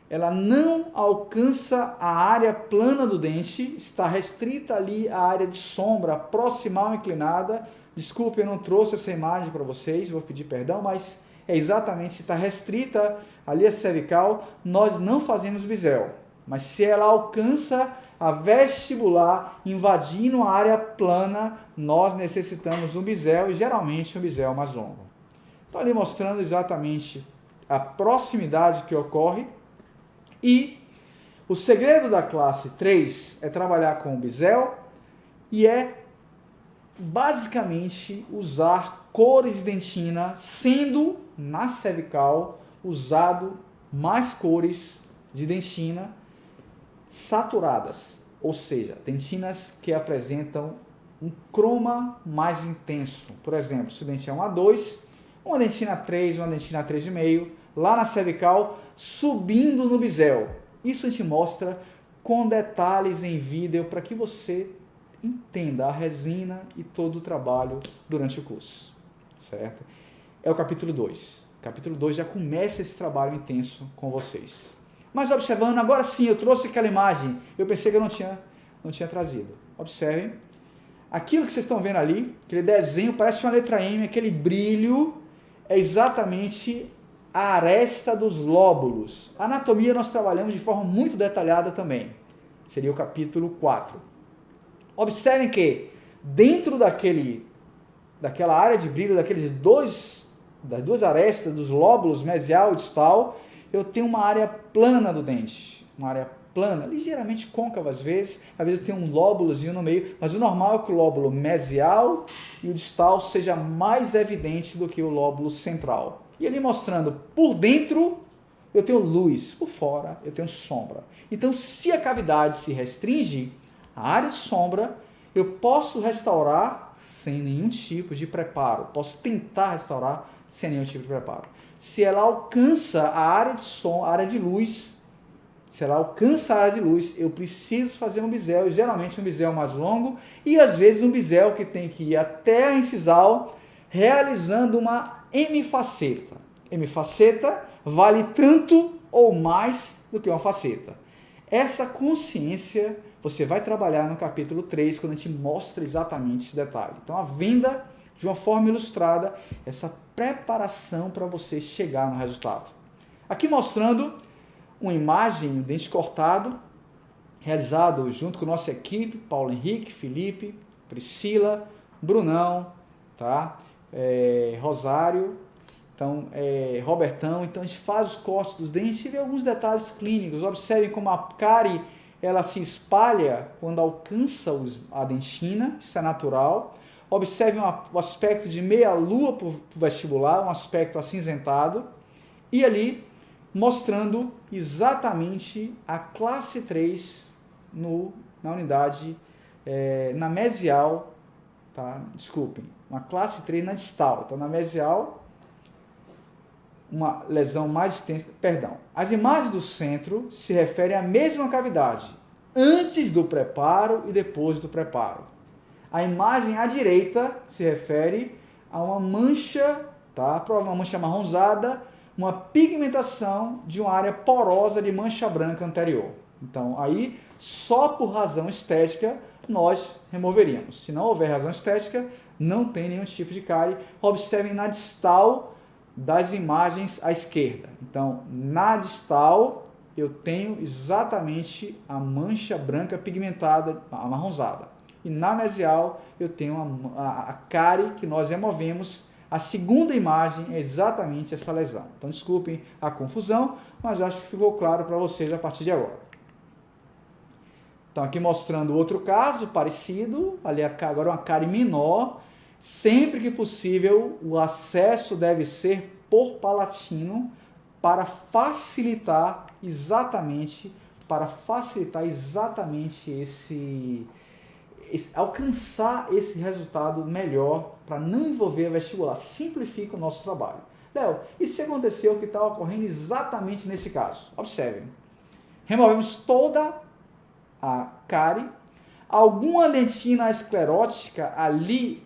S1: ela não alcança a área plana do dente, está restrita ali à área de sombra proximal inclinada. Desculpe, eu não trouxe essa imagem para vocês, vou pedir perdão, mas é exatamente, se está restrita ali a cervical, nós não fazemos bisel. Mas se ela alcança a vestibular, invadindo a área plana, nós necessitamos um bisel, e geralmente um bisel mais longo. Estou ali mostrando exatamente a proximidade que ocorre. E o segredo da classe 3 é trabalhar com o bisel e é basicamente usar cores de dentina, sendo na cervical usado mais cores de dentina saturadas, ou seja, dentinas que apresentam um croma mais intenso. Por exemplo, se o dente é um A2, uma dentina 3, uma dentina 3,5, lá na cervical, subindo no bisel. Isso a gente mostra com detalhes em vídeo para que você entenda a resina e todo o trabalho durante o curso, certo? É o capítulo 2. Capítulo 2 já começa esse trabalho intenso com vocês. Mas observando, agora sim, eu trouxe aquela imagem, eu pensei que eu não tinha trazido. Observem, aquilo que vocês estão vendo ali, aquele desenho, parece uma letra M, aquele brilho, é exatamente a aresta dos lóbulos. A anatomia nós trabalhamos de forma muito detalhada também. Seria o capítulo 4. Observem que dentro daquela área de brilho, das duas arestas dos lóbulos mesial e distal, eu tenho uma área plana do dente. Uma área plana, ligeiramente côncava às vezes eu tenho um lóbulozinho no meio, mas o normal é que o lóbulo mesial e o distal seja mais evidente do que o lóbulo central. E ali mostrando, por dentro eu tenho luz, por fora eu tenho sombra. Então, se a cavidade se restringe à área de sombra, eu posso restaurar sem nenhum tipo de preparo. Posso tentar restaurar sem nenhum tipo de preparo. Se ela alcança a área de luz, se ela alcança a área de luz, eu preciso fazer um bisel, geralmente um bisel mais longo, e às vezes um bisel que tem que ir até a incisal, realizando uma hemifaceta. Hemifaceta vale tanto ou mais do que uma faceta. Essa consciência você vai trabalhar no capítulo 3, quando a gente mostra exatamente esse detalhe. Então, a venda, de uma forma ilustrada, essa preparação para você chegar no resultado. Aqui mostrando uma imagem, um dente cortado, realizado junto com nossa equipe, Paulo Henrique, Felipe, Priscila, Brunão, tá? Rosário, então, Robertão. Então, a gente faz os cortes dos dentes e vê alguns detalhes clínicos. Observem como a cárie ela se espalha quando alcança a dentina, isso é natural. Observem o aspecto de meia-lua para o vestibular, um aspecto acinzentado. E ali, mostrando exatamente a classe 3 na unidade, na mesial, tá? Desculpem, uma classe 3 na distal. Então, na mesial, uma lesão mais extensa, perdão. As imagens do centro se referem à mesma cavidade, antes do preparo e depois do preparo. A imagem à direita se refere a uma mancha, tá? Uma mancha amarronzada, uma pigmentação de uma área porosa de mancha branca anterior. Então, aí, só por razão estética, nós removeríamos. Se não houver razão estética, não tem nenhum tipo de cárie. Observem na distal das imagens à esquerda. Então, na distal, eu tenho exatamente a mancha branca pigmentada, amarronzada. E na mesial, eu tenho a cárie que nós removemos. A segunda imagem é exatamente essa lesão. Então, desculpem a confusão, mas acho que ficou claro para vocês a partir de agora. Então, aqui mostrando outro caso parecido, ali agora uma cárie menor. Sempre que possível, o acesso deve ser por palatino para facilitar exatamente alcançar esse resultado melhor, para não envolver vestibular. Simplifica o nosso trabalho. Léo, e se aconteceu o que está ocorrendo exatamente nesse caso? Observem. Removemos toda a cárie, alguma dentina esclerótica ali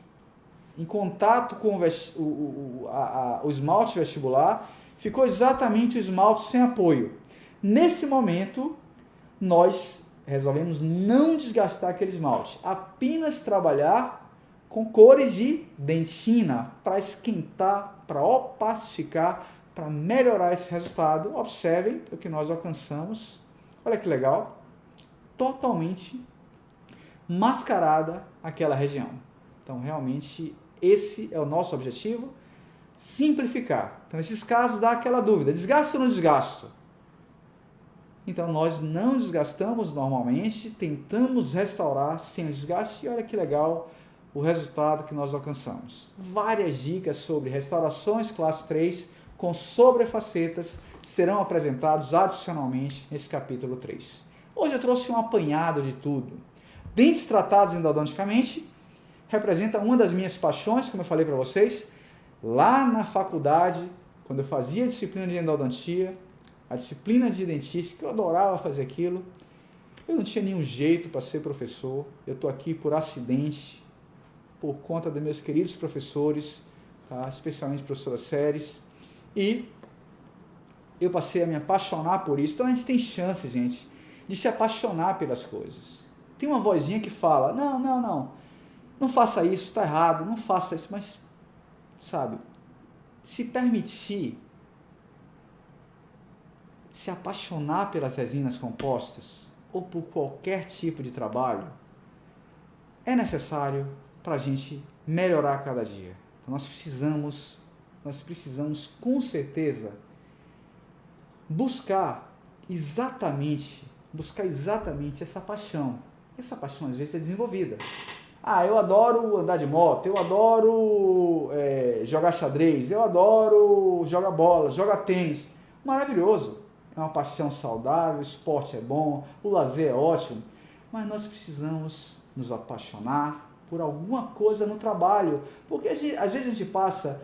S1: em contato com o esmalte vestibular, ficou exatamente o esmalte sem apoio. Nesse momento, nós resolvemos não desgastar aquele esmalte, apenas trabalhar com cores de dentina para esquentar, para opacificar, para melhorar esse resultado. Observem o que nós alcançamos. Olha que legal. Totalmente mascarada aquela região. Então, realmente, esse é o nosso objetivo, simplificar. Então, nesses casos, dá aquela dúvida, desgasto ou não desgasto? Então, nós não desgastamos normalmente, tentamos restaurar sem o desgaste, e olha que legal o resultado que nós alcançamos. Várias dicas sobre restaurações classe 3 com sobrefacetas serão apresentados adicionalmente nesse capítulo 3. Hoje eu trouxe um apanhado de tudo. Dentes tratados endodonticamente representa uma das minhas paixões, como eu falei para vocês. Lá na faculdade, quando eu fazia a disciplina de endodontia, a disciplina de dentística, eu adorava fazer aquilo. Eu não tinha nenhum jeito para ser professor. Eu estou aqui por acidente, por conta dos meus queridos professores, tá? Especialmente a professora Séries. E eu passei a me apaixonar por isso. Então a gente tem chance, gente, de se apaixonar pelas coisas. Tem uma vozinha que fala, não faça isso, está errado, não faça isso, mas, sabe, se permitir se apaixonar pelas resinas compostas ou por qualquer tipo de trabalho, é necessário para a gente melhorar a cada dia. Então, nós precisamos com certeza buscar exatamente essa paixão. Essa paixão às vezes é desenvolvida. Eu adoro andar de moto, eu adoro jogar xadrez, eu adoro jogar bola, jogar tênis. Maravilhoso. É uma paixão saudável, o esporte é bom, o lazer é ótimo. Mas nós precisamos nos apaixonar por alguma coisa no trabalho. Porque às vezes a gente passa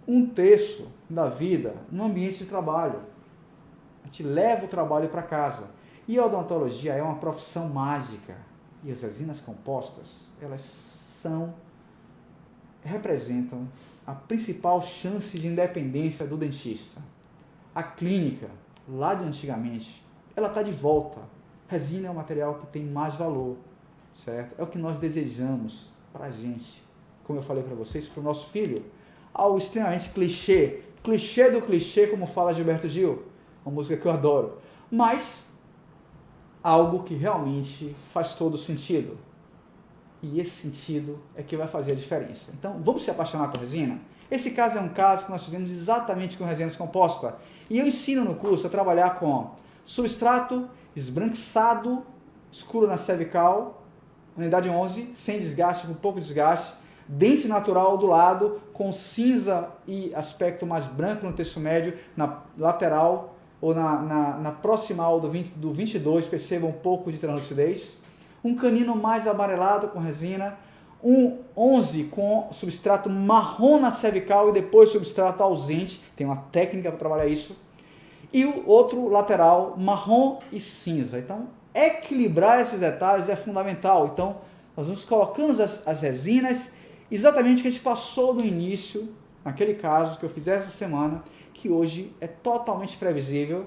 S1: um terço da vida no ambiente de trabalho. A gente leva o trabalho para casa. E a odontologia é uma profissão mágica. E as resinas compostas, elas representam a principal chance de independência do dentista. A clínica, lá de antigamente, ela está de volta. Resina é um material que tem mais valor, certo? É o que nós desejamos para a gente. Como eu falei para vocês, para o nosso filho. Algo extremamente clichê. Clichê do clichê, como fala Gilberto Gil. Uma música que eu adoro. Mas algo que realmente faz todo sentido. E esse sentido é que vai fazer a diferença. Então, vamos se apaixonar por resina? Esse caso é um caso que nós fizemos exatamente com resinas compostas. E eu ensino no curso a trabalhar com substrato esbranquiçado, escuro na cervical, unidade 11, sem desgaste, com pouco desgaste, dente natural do lado, com cinza e aspecto mais branco no terço médio, na lateral ou na proximal do 22, perceba um pouco de translucidez. Um canino mais amarelado com resina, um 11 com substrato marrom na cervical e depois substrato ausente, tem uma técnica para trabalhar isso. E o outro lateral marrom e cinza. Então, equilibrar esses detalhes é fundamental. Então, nós vamos colocando as resinas, exatamente o que a gente passou no início, naquele caso que eu fiz essa semana, que hoje é totalmente previsível,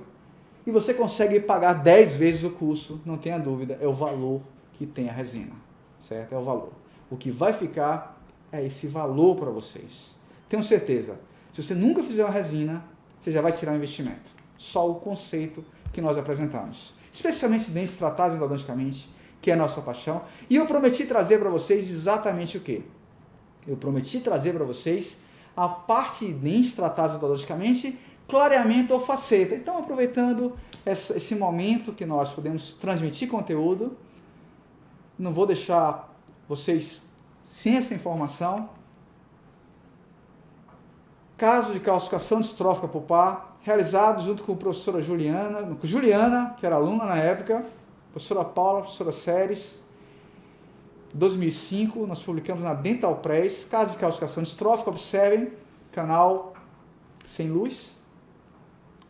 S1: e você consegue pagar 10 vezes o curso, não tenha dúvida, é o valor que tem a resina, certo? É o valor. O que vai ficar é esse valor para vocês. Tenho certeza, se você nunca fizer uma resina, você já vai tirar um investimento. Só o conceito que nós apresentamos. Especialmente dentes tratados endodonticamente, que é a nossa paixão. E eu prometi trazer para vocês exatamente o quê? Eu prometi trazer para vocês a parte de dentes tratados endodonticamente, clareamento ou faceta. Então, aproveitando esse momento que nós podemos transmitir conteúdo, não vou deixar vocês sem essa informação. Caso de calcificação distrófica pulpar, realizado junto com a professora Juliana, que era aluna na época, professora Paula, professora Séries. Em 2005, nós publicamos na Dental Press, caso de calcificação distrófica, observem, canal sem luz,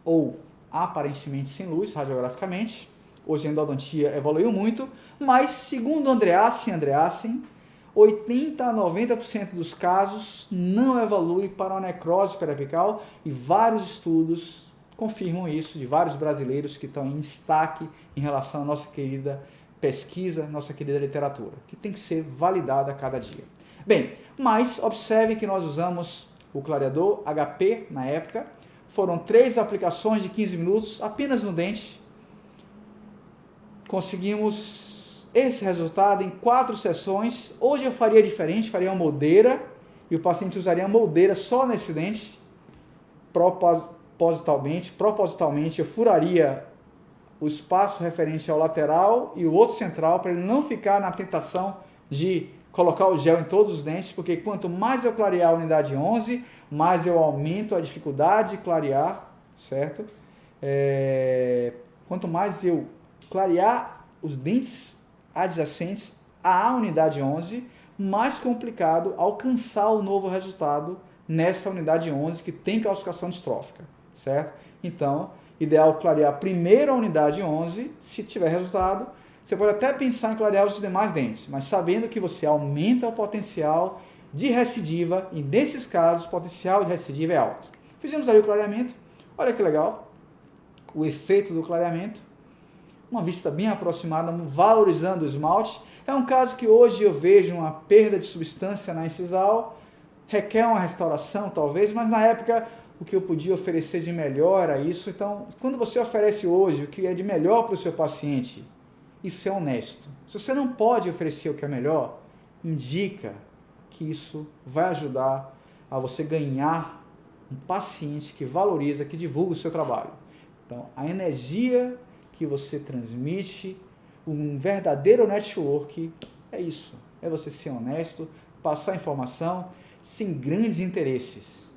S1: ou aparentemente sem luz, radiograficamente. Hoje a endodontia evoluiu muito, mas segundo Andreassen, 80 a 90% dos casos não evolui para uma necrose periapical e vários estudos confirmam isso, de vários brasileiros que estão em destaque em relação à nossa querida pesquisa, nossa querida literatura, que tem que ser validada a cada dia. Bem, mas observe que nós usamos o clareador HP na época, foram 3 aplicações de 15 minutos apenas no dente, conseguimos esse resultado em 4 sessões. Hoje eu faria diferente, faria uma moldeira e o paciente usaria a moldeira só nesse dente. Propositalmente eu furaria o espaço referente ao lateral e o outro central para ele não ficar na tentação de colocar o gel em todos os dentes, porque quanto mais eu clarear a unidade 11, mais eu aumento a dificuldade de clarear, certo? Quanto mais eu clarear os dentes adjacentes à unidade 11, mais complicado alcançar o novo resultado nessa unidade 11 que tem calcificação distrófica, certo? Então, ideal clarear primeiro a unidade 11, se tiver resultado, você pode até pensar em clarear os demais dentes, mas sabendo que você aumenta o potencial de recidiva, e nesses casos o potencial de recidiva é alto. Fizemos aí o clareamento, olha que legal, o efeito do clareamento, uma vista bem aproximada, valorizando o esmalte. É um caso que hoje eu vejo uma perda de substância na incisal, requer uma restauração talvez, mas na época o que eu podia oferecer de melhor era isso. Então, quando você oferece hoje o que é de melhor para o seu paciente, isso é honesto. Se você não pode oferecer o que é melhor, indica que isso vai ajudar a você ganhar um paciente que valoriza, que divulga o seu trabalho. Então, a energia que você transmite, um verdadeiro network, é isso. É você ser honesto, passar informação sem grandes interesses.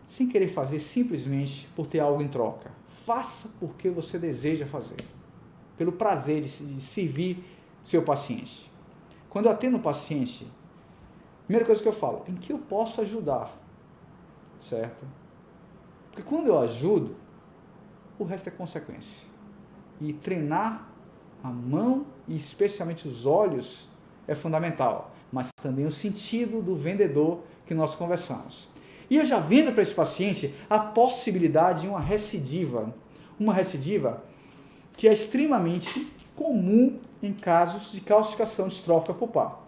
S1: Sem querer fazer simplesmente por ter algo em troca. Faça porque você deseja fazer. Pelo prazer de servir seu paciente. Quando eu atendo o paciente, a primeira coisa que eu falo, em que eu posso ajudar? Certo? Porque quando eu ajudo, o resto é consequência. E treinar a mão e especialmente os olhos é fundamental, mas também o sentido do vendedor que nós conversamos. E eu já vendo para esse paciente a possibilidade de uma recidiva que é extremamente comum em casos de calcificação distrófica pulpar.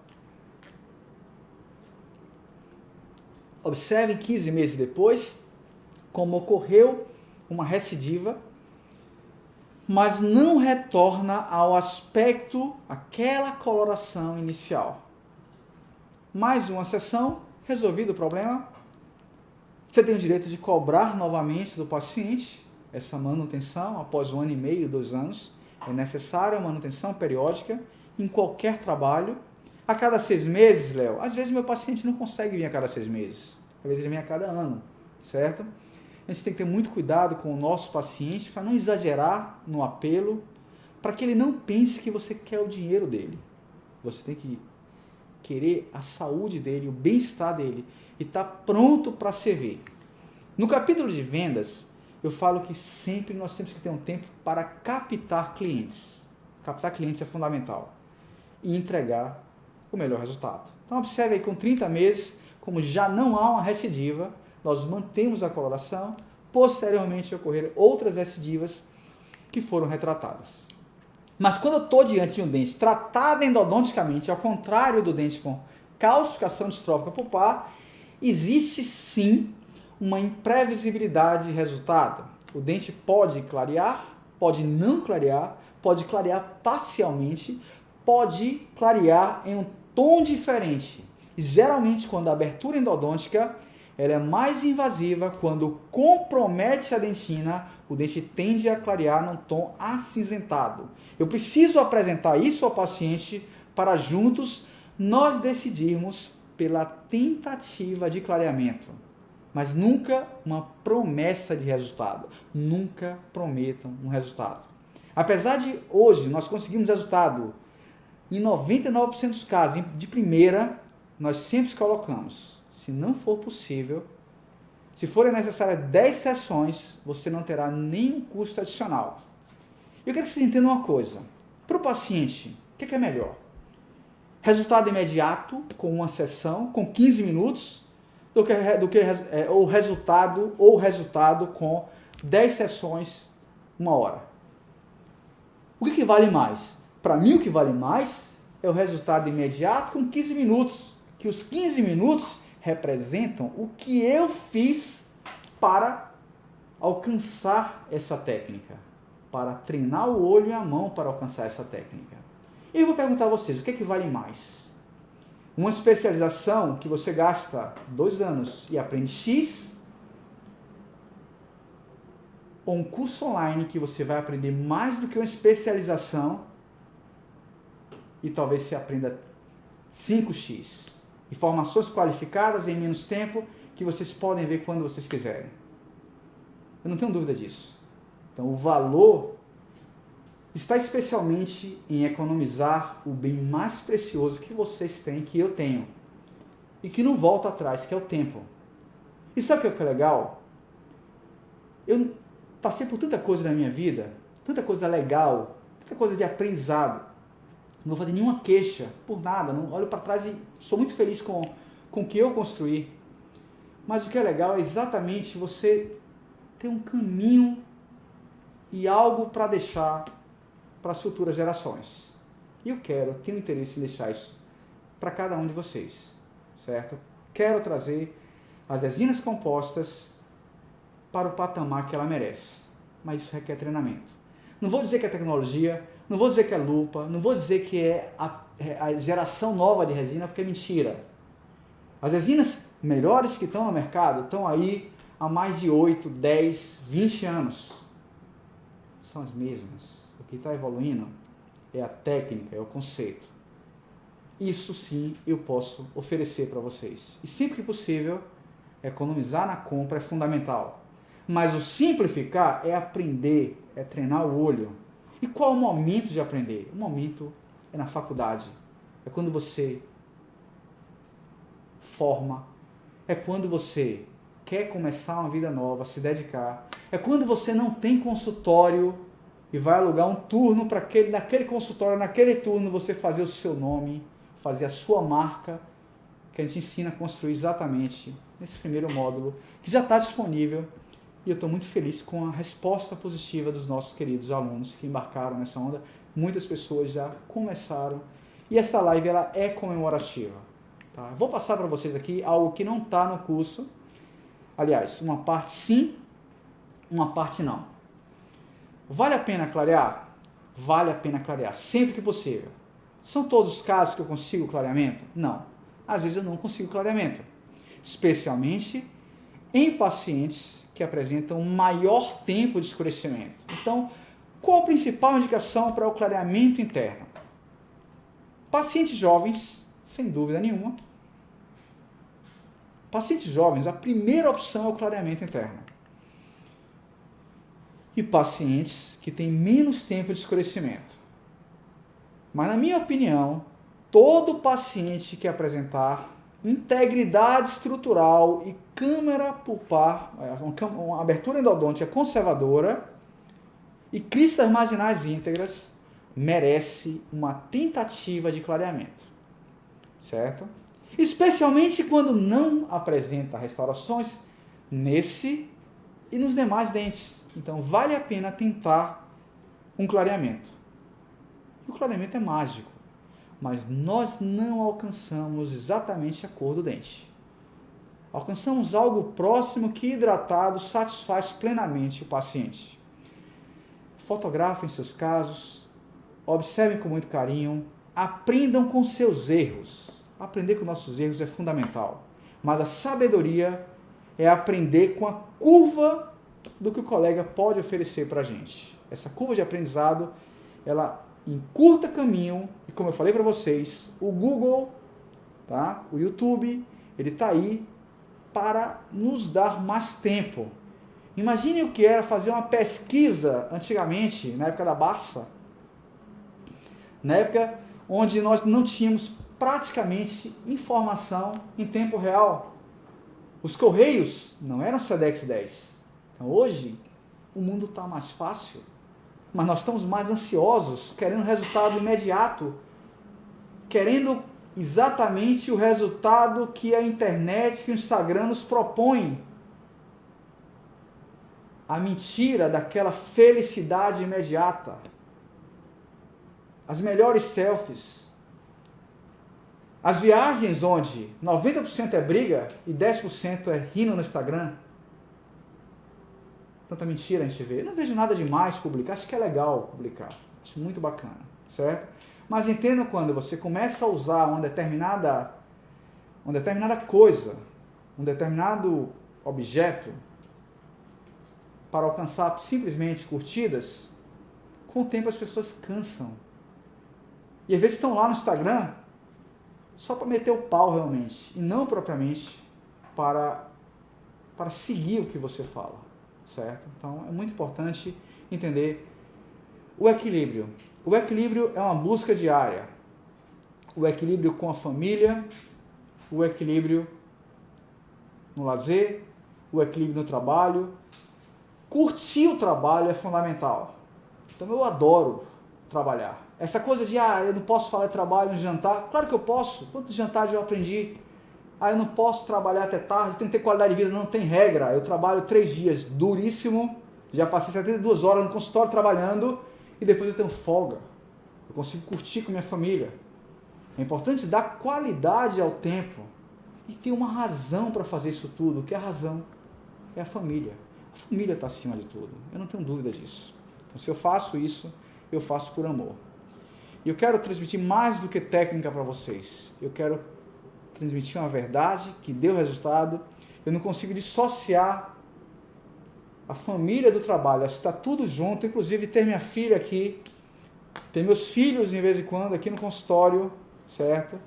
S1: Observe 15 meses depois como ocorreu uma recidiva, mas não retorna ao aspecto, aquela coloração inicial. Mais uma sessão, resolvido o problema. Você tem o direito de cobrar novamente do paciente essa manutenção após 1 ano e meio, 2 anos. É necessária a manutenção periódica em qualquer trabalho. A cada 6 meses, Léo, às vezes meu paciente não consegue vir a cada 6 meses. Às vezes ele vem a cada ano, certo? A gente tem que ter muito cuidado com o nosso paciente para não exagerar no apelo, para que ele não pense que você quer o dinheiro dele. Você tem que querer a saúde dele, o bem-estar dele e estar pronto para servir. No capítulo de vendas, eu falo que sempre nós temos que ter um tempo para captar clientes. Captar clientes é fundamental. E entregar o melhor resultado. Então observe aí, com 30 meses, como já não há uma recidiva, nós mantemos a coloração, posteriormente ocorreram outras recidivas que foram retratadas. Mas quando eu estou diante de um dente tratado endodonticamente, ao contrário do dente com calcificação distrófica pulpar, existe sim uma imprevisibilidade de resultado. O dente pode clarear, pode não clarear, pode clarear parcialmente, pode clarear em um tom diferente. E geralmente quando a abertura endodôntica ela é mais invasiva, quando compromete a dentina, o dente tende a clarear num tom acinzentado. Eu preciso apresentar isso ao paciente para juntos nós decidirmos pela tentativa de clareamento. Mas nunca uma promessa de resultado. Nunca prometam um resultado. Apesar de hoje nós conseguirmos resultado em 99% dos casos, de primeira, nós sempre colocamos. Se não for possível, se forem necessárias 10 sessões, você não terá nenhum custo adicional. Eu quero que vocês entendam uma coisa. Para o paciente, o que é melhor? Resultado imediato, com uma sessão, com 15 minutos, ou resultado com 10 sessões, 1 hora. O que vale mais? Para mim, o que vale mais é o resultado imediato com 15 minutos, que os 15 minutos representam o que eu fiz para alcançar essa técnica, para treinar o olho e a mão para alcançar essa técnica. E eu vou perguntar a vocês, o que vale mais? Uma especialização que você gasta 2 anos e aprende X, ou um curso online que você vai aprender mais do que uma especialização e talvez você aprenda 5x. Informações qualificadas em menos tempo que vocês podem ver quando vocês quiserem. Eu não tenho dúvida disso. Então, o valor está especialmente em economizar o bem mais precioso que vocês têm, que eu tenho, e que não volta atrás, que é o tempo. E sabe o que é legal? Eu passei por tanta coisa na minha vida, tanta coisa legal, tanta coisa de aprendizado. Não vou fazer nenhuma queixa por nada, não olho para trás e sou muito feliz com o que eu construí. Mas o que é legal é exatamente você ter um caminho e algo para deixar para as futuras gerações. E eu tenho interesse em deixar isso para cada um de vocês, certo? Quero trazer as resinas compostas para o patamar que ela merece, mas isso requer treinamento. Não vou dizer que é tecnologia, não vou dizer que é lupa, não vou dizer que é a geração nova de resina, porque é mentira. As resinas melhores que estão no mercado estão aí há mais de 8, 10, 20 anos. São as mesmas. O que está evoluindo é a técnica, é o conceito. Isso sim eu posso oferecer para vocês. E sempre que possível, economizar na compra é fundamental. Mas o simplificar é aprender, é treinar o olho. E qual é o momento de aprender? O momento é na faculdade. É quando você forma. É quando você quer começar uma vida nova, se dedicar. É quando você não tem consultório e vai alugar um turno para naquele consultório, naquele turno você fazer o seu nome, fazer a sua marca, que a gente ensina a construir exatamente nesse primeiro módulo, que já está disponível, e eu estou muito feliz com a resposta positiva dos nossos queridos alunos que embarcaram nessa onda. Muitas pessoas já começaram, e essa live ela é comemorativa. Tá? Vou passar para vocês aqui algo que não está no curso, aliás, uma parte sim, uma parte não. Vale a pena clarear? Vale a pena clarear, sempre que possível. São todos os casos que eu consigo clareamento? Não. Às vezes eu não consigo clareamento. Especialmente em pacientes que apresentam maior tempo de escurecimento. Então, qual a principal indicação para o clareamento interno? Pacientes jovens, sem dúvida nenhuma. Pacientes jovens, a primeira opção é o clareamento interno. E pacientes que têm menos tempo de escurecimento. Mas, na minha opinião, todo paciente que apresentar integridade estrutural e câmara pulpar, uma abertura endodôntica conservadora e cristas marginais íntegras, merece uma tentativa de clareamento. Certo? Especialmente quando não apresenta restaurações nesse e nos demais dentes. Então, vale a pena tentar um clareamento. O clareamento é mágico, mas nós não alcançamos exatamente a cor do dente. Alcançamos algo próximo que, hidratado, satisfaz plenamente o paciente. Fotografem seus casos, observem com muito carinho, aprendam com seus erros. Aprender com nossos erros é fundamental, mas a sabedoria é aprender com a curva do que o colega pode oferecer para a gente. Essa curva de aprendizado, ela encurta caminho, e como eu falei para vocês, o Google, tá? O YouTube, ele está aí para nos dar mais tempo. Imagine o que era fazer uma pesquisa antigamente, na época da Barça, na época onde nós não tínhamos praticamente informação em tempo real. Os correios não eram Sedex 10. Então, hoje, o mundo está mais fácil, mas nós estamos mais ansiosos, querendo resultado imediato, querendo exatamente o resultado que a internet, que o Instagram nos propõe. A mentira daquela felicidade imediata. As melhores selfies. As viagens onde 90% é briga e 10% é rindo no Instagram. Tanta mentira a gente vê. Eu não vejo nada demais publicar, acho que é legal publicar. Acho muito bacana, certo? Mas entenda quando você começa a usar uma determinada coisa, um determinado objeto, para alcançar simplesmente curtidas, com o tempo as pessoas cansam. E às vezes estão lá no Instagram só para meter o pau realmente, e não propriamente para seguir o que você fala, certo? Então é muito importante entender o equilíbrio. O equilíbrio é uma busca diária. O equilíbrio com a família, o equilíbrio no lazer, o equilíbrio no trabalho. Curtir o trabalho é fundamental. Então eu adoro trabalhar. Essa coisa de, eu não posso falar de trabalho no jantar. Claro que eu posso. Quantos jantares eu aprendi? Eu não posso trabalhar até tarde, tenho que ter qualidade de vida. Não tem regra. Eu trabalho 3 dias, duríssimo. Já passei 72 horas no consultório trabalhando e depois eu tenho folga. Eu consigo curtir com minha família. É importante dar qualidade ao tempo e ter uma razão para fazer isso tudo. Que a razão é a família. A família está acima de tudo. Eu não tenho dúvida disso. Então, se eu faço isso, eu faço por amor. E eu quero transmitir mais do que técnica para vocês. Eu quero transmitir uma verdade que deu resultado. Eu não consigo dissociar a família do trabalho. Está tudo junto, inclusive ter minha filha aqui, ter meus filhos de vez em quando aqui no consultório, certo?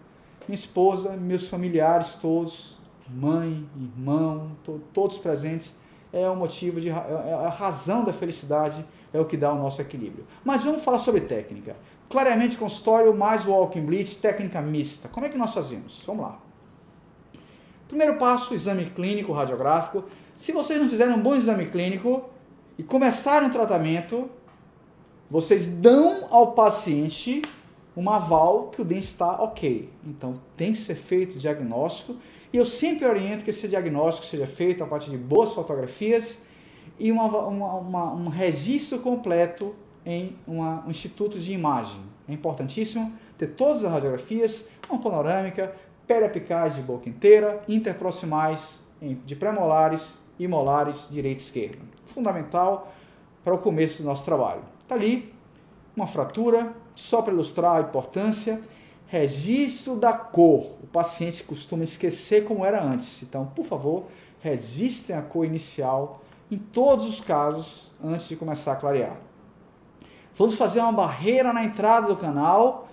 S1: Minha esposa, meus familiares todos, mãe, irmão, todos presentes. É o motivo, é a razão da felicidade, é o que dá o nosso equilíbrio. Mas vamos falar sobre técnica. Clareamento de consultório mais walking bleach, técnica mista. Como é que nós fazemos? Vamos lá. Primeiro passo, exame clínico radiográfico. Se vocês não fizerem um bom exame clínico e começarem um tratamento, vocês dão ao paciente um aval que o dente está ok. Então, tem que ser feito o diagnóstico. E eu sempre oriento que esse diagnóstico seja feito a partir de boas fotografias e um registro completo em um instituto de imagem. É importantíssimo ter todas as radiografias, uma panorâmica, periapicais de boca inteira, interproximais de premolares e molares direita e esquerda. Fundamental para o começo do nosso trabalho. Está ali uma fratura, só para ilustrar a importância. Registro da cor. O paciente costuma esquecer como era antes. Então, por favor, registrem a cor inicial em todos os casos antes de começar a clarear. Vamos fazer uma barreira na entrada do canal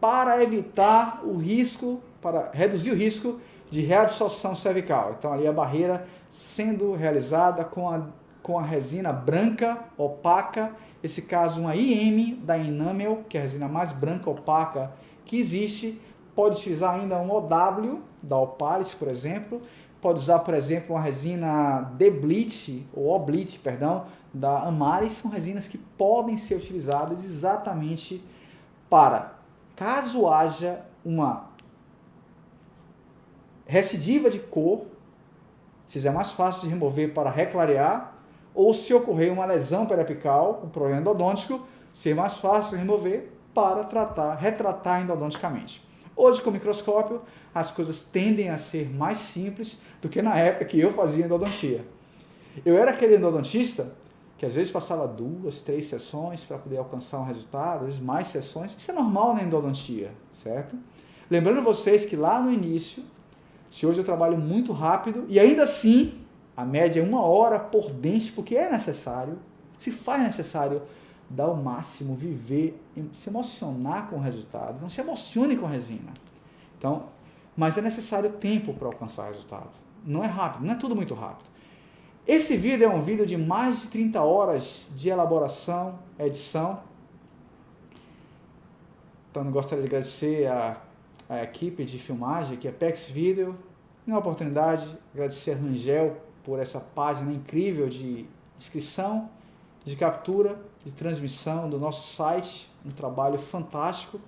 S1: para evitar o risco, para reduzir o risco de reabsorção cervical. Então, ali a barreira sendo realizada com a resina branca, opaca, esse caso uma IM da Enamel, que é a resina mais branca, opaca que existe. Pode utilizar ainda um OW da Opalis, por exemplo. Pode usar, por exemplo, uma resina D-Bleach, ou O-Bleach, perdão, da Amaris. São resinas que podem ser utilizadas exatamente para, caso haja uma recidiva de cor, seja mais fácil de remover para reclarear, ou se ocorrer uma lesão periapical, um problema endodôntico, ser mais fácil de remover para retratar endodonticamente. Hoje, com o microscópio, as coisas tendem a ser mais simples do que na época que eu fazia endodontia. Eu era aquele endodontista que às vezes passava 2, 3 sessões para poder alcançar um resultado, às vezes mais sessões. Isso é normal na endodontia, certo? Lembrando vocês que lá no início, se hoje eu trabalho muito rápido, e ainda assim, a média é 1 hora por dente, porque é necessário, se faz necessário dar o máximo, viver, se emocionar com o resultado. Não se emocione com a resina. Então, mas é necessário tempo para alcançar o resultado. Não é rápido, não é tudo muito rápido. Esse vídeo é um vídeo de mais de 30 horas de elaboração, edição. Então, eu gostaria de agradecer a equipe de filmagem, aqui a Pex Video. E uma oportunidade, agradecer a Rangel por essa página incrível de inscrição, de captura, de transmissão do nosso site. Um trabalho fantástico,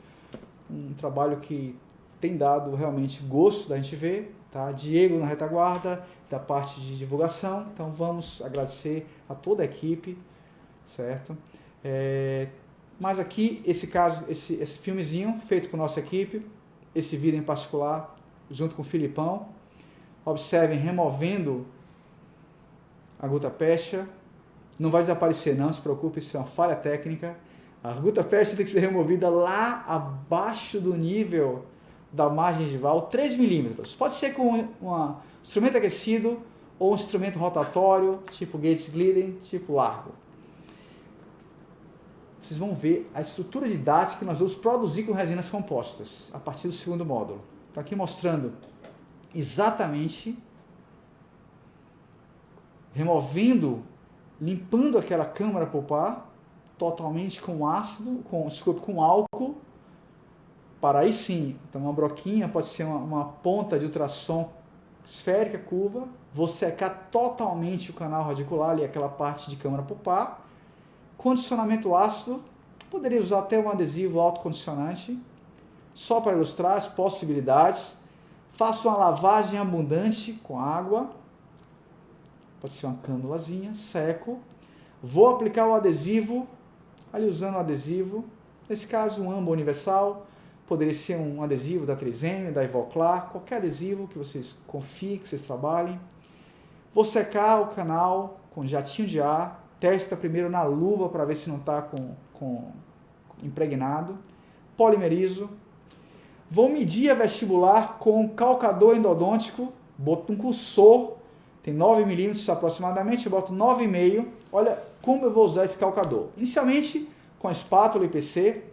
S1: um trabalho que tem dado realmente gosto da gente ver, tá? Diego na retaguarda, da parte de divulgação. Então vamos agradecer a toda a equipe, certo? Mas aqui, esse filmezinho feito com nossa equipe, esse vídeo em particular, junto com o Filipão. Observem, removendo a gutta-percha. Não vai desaparecer não, se preocupe, isso é uma falha técnica. A gutta-percha tem que ser removida lá abaixo do nível da margem gengival, 3 milímetros. Pode ser com um instrumento aquecido ou um instrumento rotatório, tipo Gates Glidden, tipo largo. Vocês vão ver a estrutura didática que nós vamos produzir com resinas compostas, a partir do segundo módulo. Estou aqui mostrando exatamente, removendo, limpando aquela câmara pulpar, totalmente com ácido, com álcool, para aí sim, então uma broquinha pode ser uma ponta de ultrassom esférica, curva, vou secar totalmente o canal radicular, ali aquela parte de câmara pulpar, condicionamento ácido, poderia usar até um adesivo autocondicionante, só para ilustrar as possibilidades. Faço uma lavagem abundante com água, pode ser uma cânulazinha, seco, vou aplicar o adesivo, ali usando o adesivo, nesse caso um AMBO universal, poderia ser um adesivo da 3M, da Ivoclar, qualquer adesivo que vocês confiem, que vocês trabalhem. Vou secar o canal com jatinho de ar, testa primeiro na luva para ver se não está com impregnado, polimerizo. Vou medir a vestibular com calcador endodôntico, boto um cursor, tem 9 milímetros aproximadamente, eu boto 9,5. Olha como eu vou usar esse calcador. Inicialmente, com a espátula IPC,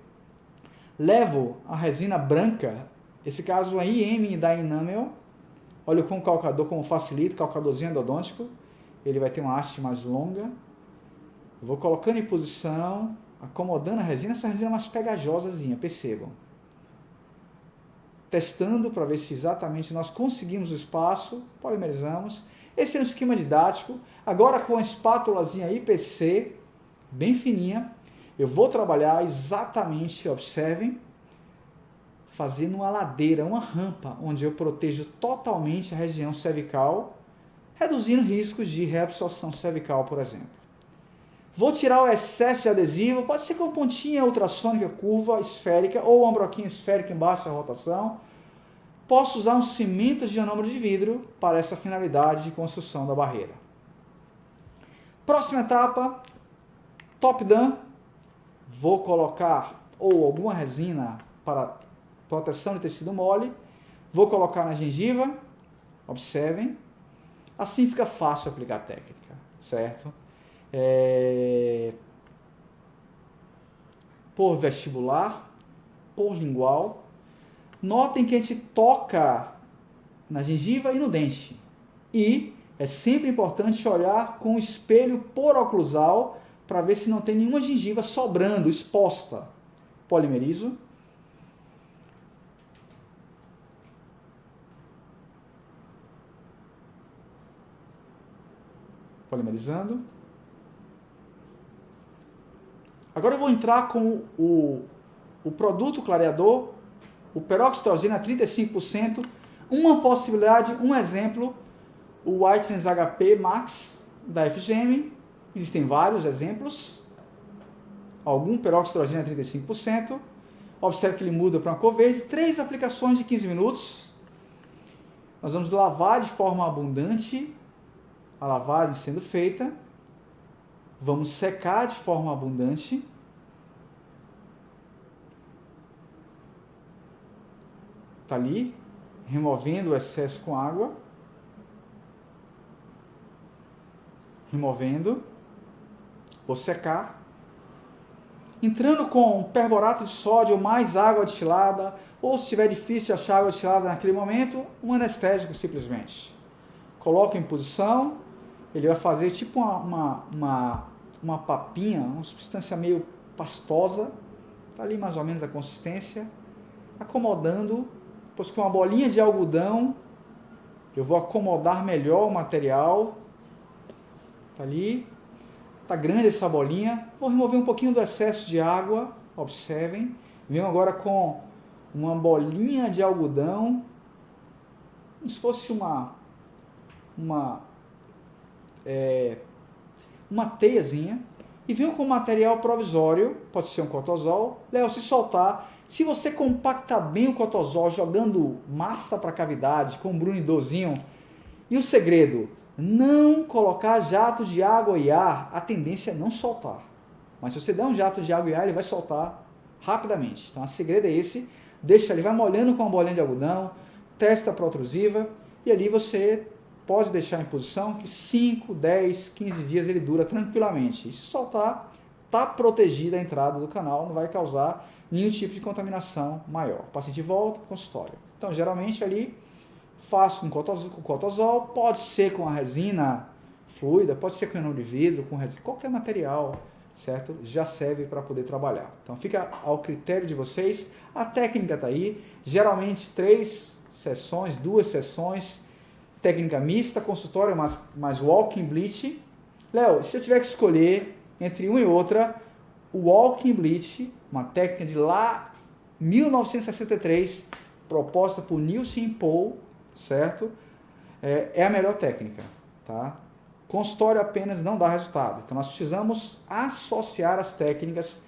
S1: levo a resina branca, esse caso a IM da Enamel, olha com o calcador como facilita, calcadorzinho endodôntico, ele vai ter uma haste mais longa. Eu vou colocando em posição, acomodando a resina, essa resina é mais pegajosazinha, percebam. Testando para ver se exatamente nós conseguimos o espaço, polimerizamos. Esse é um esquema didático. Agora com a espátulazinha IPC, bem fininha, Eu vou trabalhar exatamente, observem, fazendo uma ladeira, uma rampa, onde eu protejo totalmente a região cervical, reduzindo riscos de reabsorção cervical, por exemplo. Vou tirar o excesso de adesivo, pode ser com pontinha ultrassônica curva esférica ou uma broquinha esférica embaixo da rotação. Posso usar um cimento de ionômero de vidro para essa finalidade de construção da barreira. Próxima etapa, top down. Vou colocar ou alguma resina para proteção de tecido mole. Vou colocar na gengiva, observem. Assim fica fácil aplicar a técnica, certo? Por vestibular, por lingual. Notem que a gente toca na gengiva e no dente. E é sempre importante olhar com o espelho poroclusal para ver se não tem nenhuma gengiva sobrando, exposta. Polimerizo. Polimerizando. Agora eu vou entrar com o produto clareador, o peroxitorzina a 35%, uma possibilidade, um exemplo, o Whiteness HP Max da FGM, existem vários exemplos, algum peroxitorzina a 35%, observe que ele muda para uma cor verde, 3 aplicações de 15 minutos, nós vamos lavar de forma abundante, a lavagem sendo feita, vamos secar de forma abundante, está ali, removendo o excesso com água, removendo, vou secar, entrando com perborato de sódio ou mais água destilada, ou se estiver difícil de achar água destilada naquele momento, um anestésico simplesmente. Coloco em posição, ele vai fazer tipo uma papinha, uma substância meio pastosa, está ali mais ou menos a consistência, acomodando, depois com uma bolinha de algodão, eu vou acomodar melhor o material, está ali, está grande essa bolinha, vou remover um pouquinho do excesso de água, observem, venho agora com uma bolinha de algodão, como se fosse uma teiazinha, e venho com material provisório, pode ser um cotosol. Léo, se soltar, se você compactar bem o cotosol jogando massa para a cavidade com um brunidorzinho, e o segredo, não colocar jato de água e ar, a tendência é não soltar. Mas se você der um jato de água e ar, ele vai soltar rapidamente. Então o segredo é esse, deixa ele, vai molhando com uma bolinha de algodão, testa protrusiva, e ali você pode deixar em posição que 5, 10, 15 dias ele dura tranquilamente. E se soltar, está protegida a entrada do canal, não vai causar nenhum tipo de contaminação maior. O paciente volta para o consultório. Então, geralmente ali, faço com cotosol, pode ser com a resina fluida, pode ser com ionômero de vidro, com resina, qualquer material, certo? Já serve para poder trabalhar. Então, fica ao critério de vocês. A técnica está aí, geralmente 3 sessões, 2 sessões, técnica mista, consultório, mais walking bleach. Léo, se eu tiver que escolher entre uma e outra, o walking bleach, uma técnica de lá 1963, proposta por Nielsen Paul, certo? É a melhor técnica, tá? Consultório apenas não dá resultado. Então nós precisamos associar as técnicas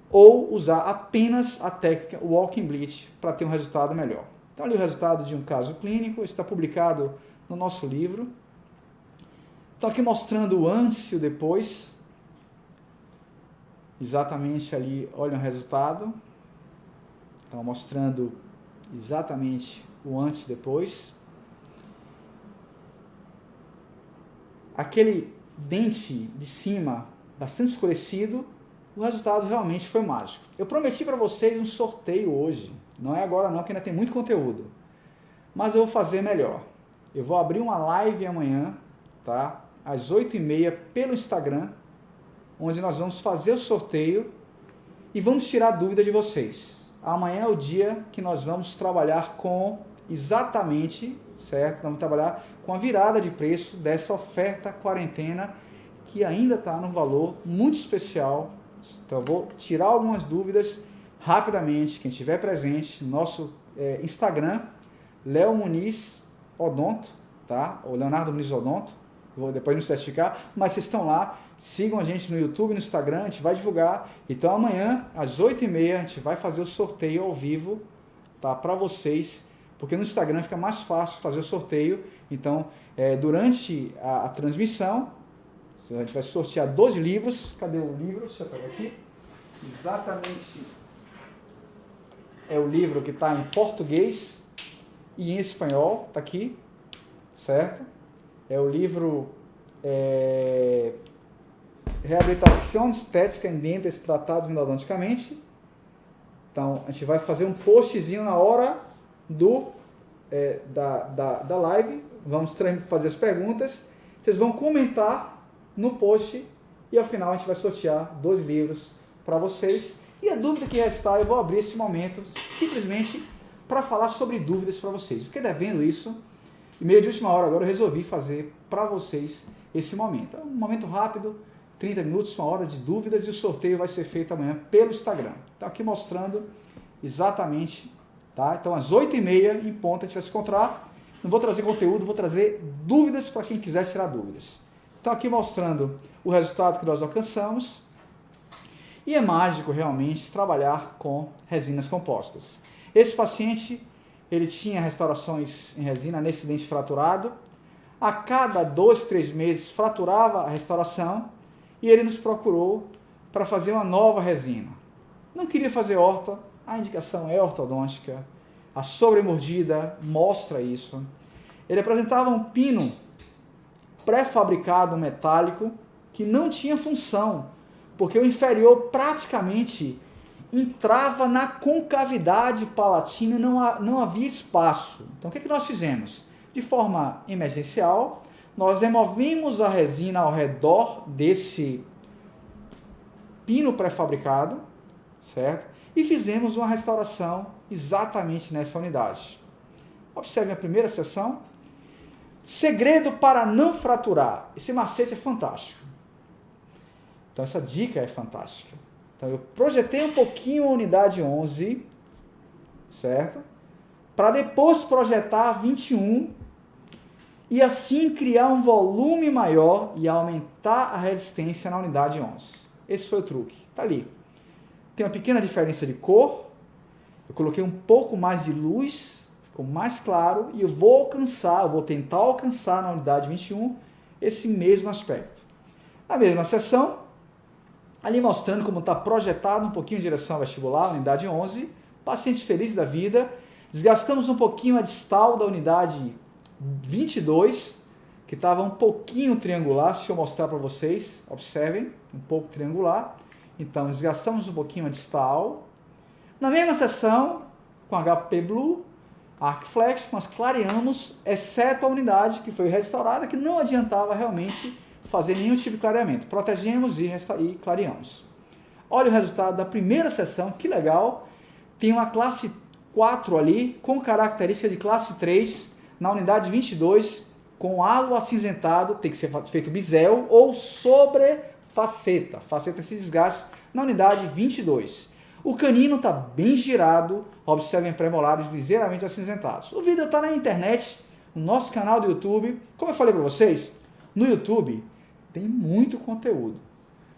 S1: ou usar apenas a técnica walking bleach para ter um resultado melhor. Então, ali o resultado de um caso clínico, está publicado no nosso livro. Estou aqui mostrando o antes e o depois. Exatamente ali, olha o resultado. Então, mostrando exatamente o antes e depois. Aquele dente de cima bastante escurecido, o resultado realmente foi mágico. Eu prometi para vocês um sorteio hoje. Não é agora não, que ainda tem muito conteúdo. Mas eu vou fazer melhor. Eu vou abrir uma live amanhã, tá? Às 8h30 pelo Instagram, onde nós vamos fazer o sorteio e vamos tirar dúvida de vocês. Amanhã é o dia que nós vamos trabalhar com exatamente, certo? Vamos trabalhar com a virada de preço dessa oferta quarentena, que ainda está num valor muito especial, dúvidas. Então eu vou tirar algumas dúvidas rapidamente. Quem estiver presente no nosso Instagram, Léo Muniz Odonto, tá? Ou Leonardo Muniz Odonto, vou depois nos certificar, mas vocês estão lá, sigam a gente no YouTube, no Instagram, a gente vai divulgar. Então amanhã, às 8h30, a gente vai fazer o sorteio ao vivo, tá? Para vocês, porque no Instagram fica mais fácil fazer o sorteio. Então, durante a transmissão, a gente vai sortear 12 livros. Cadê o livro? Deixa eu pegar aqui. Exatamente. É o livro que está em português e em espanhol. Está aqui. Certo? É o livro Reabilitação Estética em Dentes Tratados Endodonticamente. Então, a gente vai fazer um postzinho na hora da live. Vamos fazer as perguntas. Vocês vão comentar no post e ao final a gente vai sortear 2 livros para vocês. E a dúvida que restar, eu vou abrir esse momento simplesmente para falar sobre dúvidas para vocês. Eu fiquei devendo isso e meio de última hora agora eu resolvi fazer para vocês esse momento. É um momento rápido, 30 minutos, 1 hora de dúvidas, e o sorteio vai ser feito amanhã pelo Instagram. Então aqui mostrando exatamente, tá? Então às 8h30 em ponto a gente vai se encontrar. Não vou trazer conteúdo, vou trazer dúvidas para quem quiser tirar dúvidas. Então aqui mostrando o resultado que nós alcançamos. E é mágico realmente trabalhar com resinas compostas. Esse paciente, ele tinha restaurações em resina nesse dente fraturado. A cada 2, 3 meses fraturava a restauração e ele nos procurou para fazer uma nova resina. Não queria fazer orto, a indicação é ortodôntica. A sobremordida mostra isso. Ele apresentava um pino pré-fabricado metálico que não tinha função, porque o inferior praticamente entrava na concavidade palatina, não havia espaço. Então o que nós fizemos? De forma emergencial, nós removemos a resina ao redor desse pino pré-fabricado, certo? E fizemos uma restauração exatamente nessa unidade. Observe a primeira seção. Segredo para não fraturar. Esse macete é fantástico. Então essa dica é fantástica. Então eu projetei um pouquinho a unidade 11, certo? Para depois projetar a 21 e assim criar um volume maior e aumentar a resistência na unidade 11. Esse foi o truque. Tá ali. Tem uma pequena diferença de cor. Eu coloquei um pouco mais de luz, ficou mais claro, e eu vou tentar alcançar na unidade 21 esse mesmo aspecto. Na mesma seção, ali mostrando como está projetado um pouquinho em direção ao vestibular, unidade 11, paciente feliz da vida. Desgastamos um pouquinho a distal da unidade 22, que estava um pouquinho triangular. Deixa eu mostrar para vocês, observem, um pouco triangular. Então, desgastamos um pouquinho a distal. Na mesma seção, com HP Blue, Arcflex, nós clareamos, exceto a unidade que foi restaurada, que não adiantava realmente fazer nenhum tipo de clareamento. Protegemos e clareamos. Olha o resultado da primeira sessão, que legal. Tem uma classe 4 ali, com característica de classe 3, na unidade 22, com halo acinzentado, tem que ser feito bisel ou sobre faceta. Faceta se desgaste na unidade 22. O canino está bem girado, observem premolares ligeiramente acinzentados. O vídeo está na internet, no nosso canal do YouTube. Como eu falei para vocês, no YouTube tem muito conteúdo.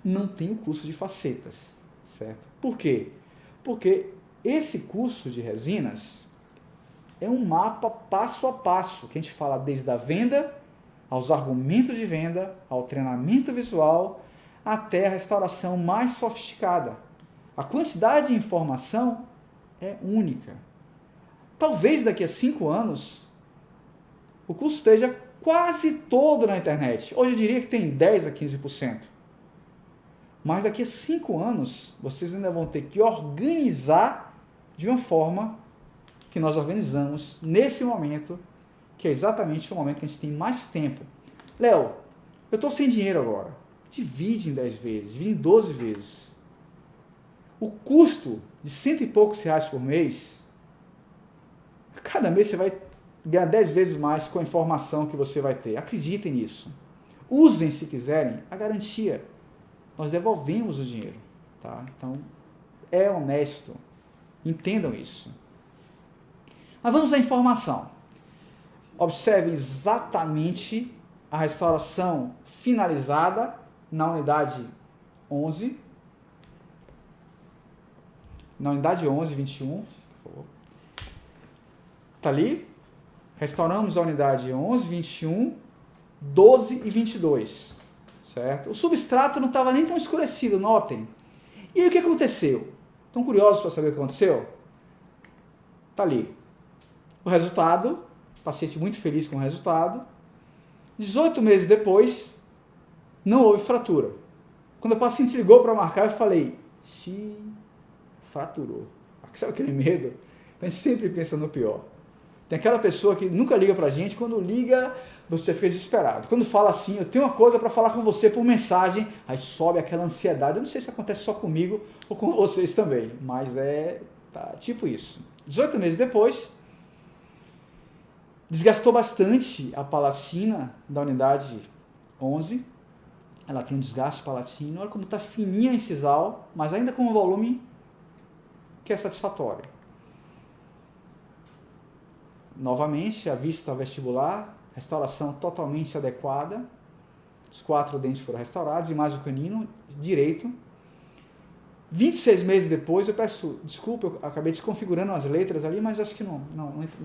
S1: Não tem o curso de facetas, certo? Por quê? Porque esse curso de resinas é um mapa passo a passo, que a gente fala desde a venda, aos argumentos de venda, ao treinamento visual, até a restauração mais sofisticada. A quantidade de informação é única. Talvez daqui a 5 anos o curso esteja quase todo na internet. Hoje eu diria que tem 10 a 15%. Mas daqui a 5 anos vocês ainda vão ter que organizar de uma forma que nós organizamos nesse momento, que é exatamente o momento que a gente tem mais tempo. Léo, eu estou sem dinheiro agora. Divide em 10 vezes, divide em 12 vezes. O custo de 100 e poucos reais por mês, cada mês você vai ganhar 10 vezes mais com a informação que você vai ter. Acreditem nisso. Usem, se quiserem, a garantia. Nós devolvemos o dinheiro. Tá? Então, é honesto. Entendam isso. Mas vamos à informação. Observe exatamente a restauração finalizada na unidade 11. Na unidade 11, 21. Por favor. Está ali. Restauramos a unidade 11, 21, 12 e 22. Certo? O substrato não estava nem tão escurecido, notem. E aí o que aconteceu? Estão curiosos para saber o que aconteceu? Está ali. O resultado, paciente muito feliz com o resultado. 18 meses depois, não houve fratura. Quando o paciente ligou para marcar, eu falei, fraturou. Sabe aquele medo? A gente sempre pensa no pior. Tem aquela pessoa que nunca liga pra gente, quando liga, você fica desesperado. Quando fala assim, eu tenho uma coisa para falar com você por mensagem, aí sobe aquela ansiedade. Eu não sei se acontece só comigo ou com vocês também, mas tipo isso. 18 meses depois, desgastou bastante a palatina da unidade 11. Ela tem um desgaste palatino. Olha como está fininha a incisal, mas ainda com um volume que é satisfatório. Novamente, a vista vestibular, restauração totalmente adequada. Os 4 dentes foram restaurados, imagem do canino direito. 26 meses depois, eu peço desculpa, eu acabei desconfigurando as letras ali, mas acho que não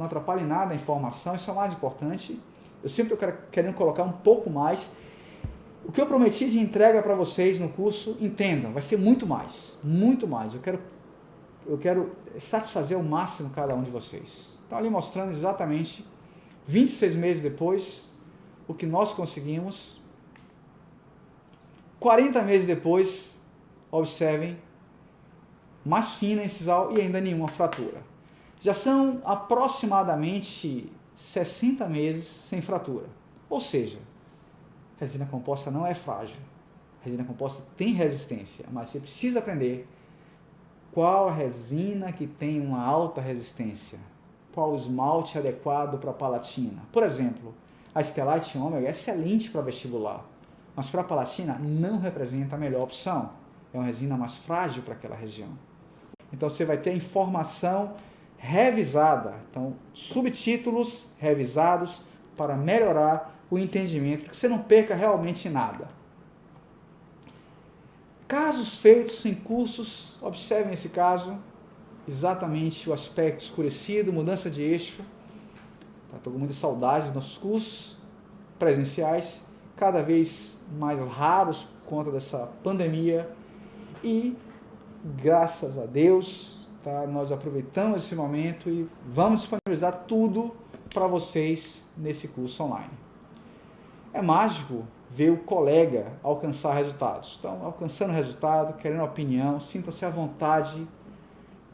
S1: atrapalha em nada a informação, isso é o mais importante. Eu sempre estou querendo colocar um pouco mais. O que eu prometi de entrega para vocês no curso, entendam, vai ser muito mais, muito mais. Eu quero satisfazer ao máximo cada um de vocês. Então, ali mostrando exatamente, 26 meses depois, o que nós conseguimos. 40 meses depois, observem, mais fina a incisal e ainda nenhuma fratura. Já são aproximadamente 60 meses sem fratura. Ou seja, resina composta não é frágil. Resina composta tem resistência, mas você precisa aprender qual a resina que tem uma alta resistência. Qual o esmalte adequado para a palatina. Por exemplo, a Stellite Ômega é excelente para vestibular, mas para a palatina não representa a melhor opção. É uma resina mais frágil para aquela região. Então você vai ter a informação revisada. Então, subtítulos revisados para melhorar o entendimento, para que você não perca realmente nada. Casos feitos em cursos, observem esse caso. Exatamente o aspecto escurecido, mudança de eixo. Estou com muita saudade dos nossos cursos presenciais, cada vez mais raros por conta dessa pandemia. E, graças a Deus, nós aproveitamos esse momento e vamos disponibilizar tudo para vocês nesse curso online. É mágico ver o colega alcançar resultados. Então, alcançando resultado, querendo opinião, sintam-se à vontade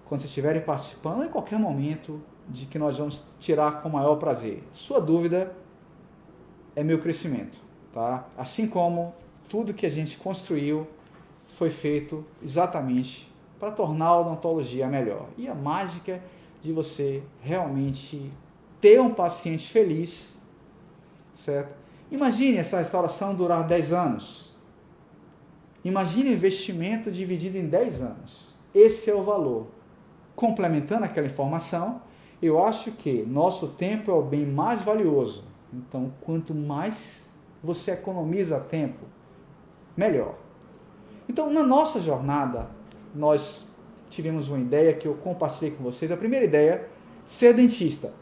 S1: quando vocês estiverem participando, em qualquer momento, de que nós vamos tirar com o maior prazer. Sua dúvida é meu crescimento, tá? Assim como tudo que a gente construiu foi feito exatamente para tornar a odontologia melhor. E a mágica de você realmente ter um paciente feliz, certo? Imagine essa restauração durar 10 anos. Imagine o investimento dividido em 10 anos. Esse é o valor. Complementando aquela informação, eu acho que nosso tempo é o bem mais valioso. Então, quanto mais você economiza tempo, melhor. Então, na nossa jornada, nós tivemos uma ideia que eu compartilhei com vocês. A primeira ideia, ser dentista.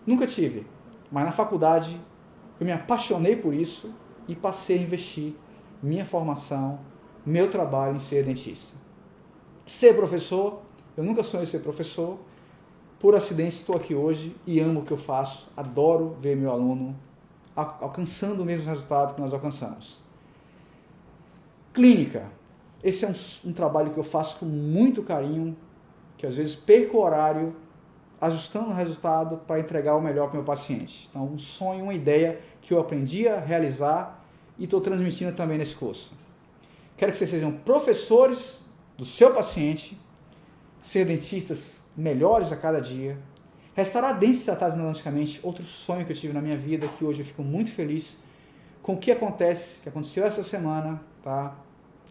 S1: Nunca tive, mas na faculdade eu me apaixonei por isso e passei a investir minha formação, meu trabalho em ser dentista. Ser professor, eu nunca sonhei ser professor. Por acidente estou aqui hoje e amo o que eu faço. Adoro ver meu aluno alcançando o mesmo resultado que nós alcançamos. Clínica. Esse é um trabalho que eu faço com muito carinho, que às vezes perco o horário ajustando o resultado para entregar o melhor para o meu paciente. Então, um sonho, uma ideia que eu aprendi a realizar e estou transmitindo também nesse curso. Quero que vocês sejam professores do seu paciente, ser dentistas melhores a cada dia, restaurar dentes tratados endodonticamente, outro sonho que eu tive na minha vida, que hoje eu fico muito feliz com o que aconteceu essa semana, tá?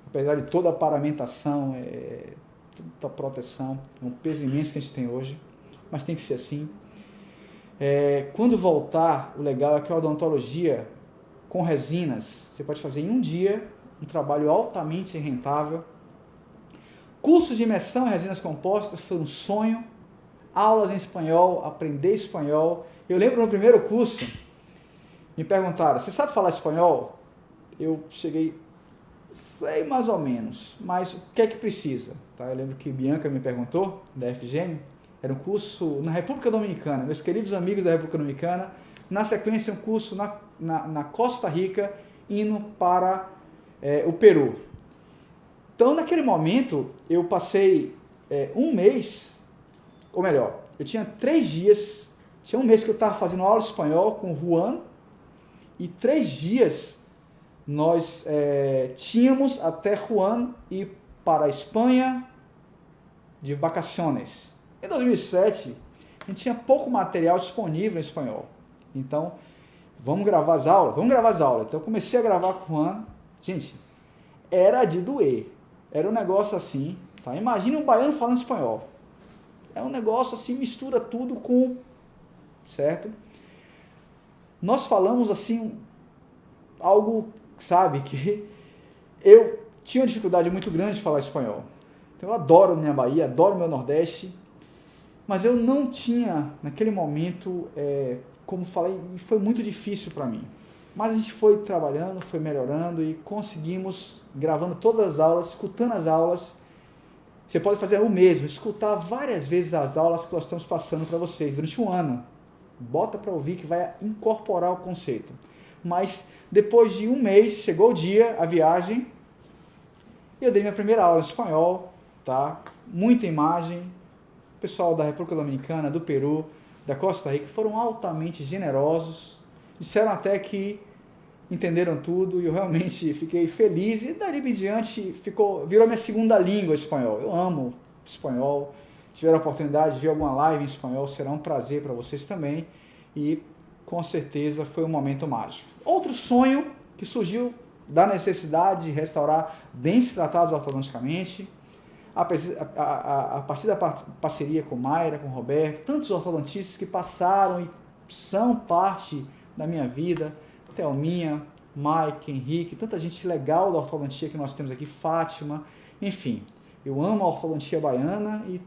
S1: apesar de toda a paramentação, toda a proteção, é um peso imenso que a gente tem hoje, mas tem que ser assim. Quando voltar, o legal é que a odontologia com resinas, você pode fazer em um dia um trabalho altamente rentável. Cursos de imersão em resinas compostas foi um sonho. Aulas em espanhol, aprender espanhol. Eu lembro no primeiro curso, me perguntaram, você sabe falar espanhol? Eu cheguei, sei mais ou menos, mas o que é que precisa? Tá? Eu lembro que Bianca me perguntou, da FGM, era um curso na República Dominicana, meus queridos amigos da República Dominicana, na sequência um curso na Costa Rica, indo para o Peru. Então, naquele momento, eu passei um mês, ou melhor, eu tinha 3 dias, tinha um mês que eu estava fazendo aula de espanhol com o Juan, e 3 dias nós tínhamos até Juan ir para a Espanha de vacaciones. Em 2007, a gente tinha pouco material disponível em espanhol. Então, vamos gravar as aulas? Vamos gravar as aulas. Então, eu comecei a gravar com o Juan. Gente, era de doer. Era um negócio assim, tá? Imagina um baiano falando espanhol. É um negócio assim, mistura tudo com... Certo? Nós falamos assim, algo, sabe, que eu tinha uma dificuldade muito grande de falar espanhol. Então, eu adoro minha Bahia, adoro meu Nordeste, mas eu não tinha, naquele momento, como falei, e foi muito difícil para mim. Mas a gente foi trabalhando, foi melhorando e conseguimos, gravando todas as aulas, escutando as aulas. Você pode fazer o mesmo, escutar várias vezes as aulas que nós estamos passando para vocês durante um ano. Bota para ouvir que vai incorporar o conceito. Mas depois de um mês, chegou o dia, a viagem, e eu dei minha primeira aula em espanhol, tá? Muita imagem. O pessoal da República Dominicana, do Peru, da Costa Rica foram altamente generosos. Disseram até que entenderam tudo e eu realmente fiquei feliz. E dali em diante virou minha segunda língua espanhol. Eu amo espanhol. Se tiver a oportunidade de ver alguma live em espanhol, será um prazer para vocês também. E com certeza foi um momento mágico. Outro sonho que surgiu da necessidade de restaurar dentes tratados ortodonticamente, a partir da parceria com Mayra, com Roberto, tantos ortodontistas que passaram e são parte da minha vida, Thelminha, Mike, Henrique, tanta gente legal da ortodontia que nós temos aqui, Fátima, enfim, eu amo a ortodontia baiana e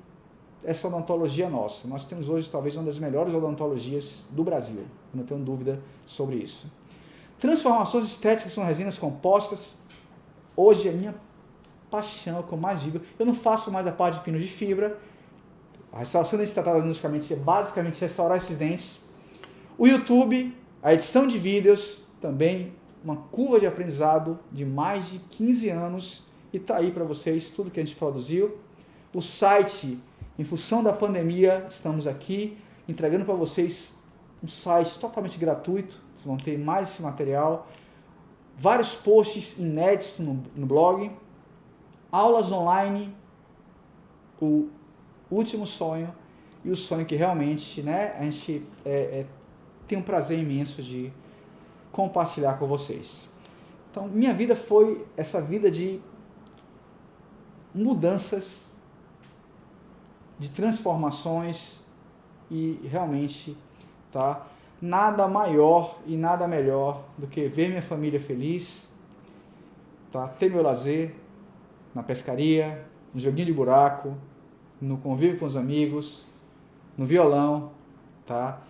S1: essa odontologia nossa. Nós temos hoje talvez uma das melhores odontologias do Brasil, não tenho dúvida sobre isso. Transformações estéticas com resinas compostas, hoje é minha paixão, é o que eu mais digo. Eu não faço mais a parte de pinos de fibra. A restauração de dentes tratados ortodonticamente é basicamente restaurar esses dentes. O YouTube, a edição de vídeos, também uma curva de aprendizado de mais de 15 anos e está aí para vocês tudo que a gente produziu. O site, em função da pandemia, estamos aqui entregando para vocês um site totalmente gratuito. Vocês vão ter mais esse material, vários posts inéditos no blog, aulas online, o último sonho e o sonho que realmente, né, a gente tem um prazer imenso de compartilhar com vocês. Então, minha vida foi essa vida de mudanças, de transformações e realmente, tá? Nada maior e nada melhor do que ver minha família feliz, tá? Ter meu lazer na pescaria, no joguinho de buraco, no convívio com os amigos, no violão, tá?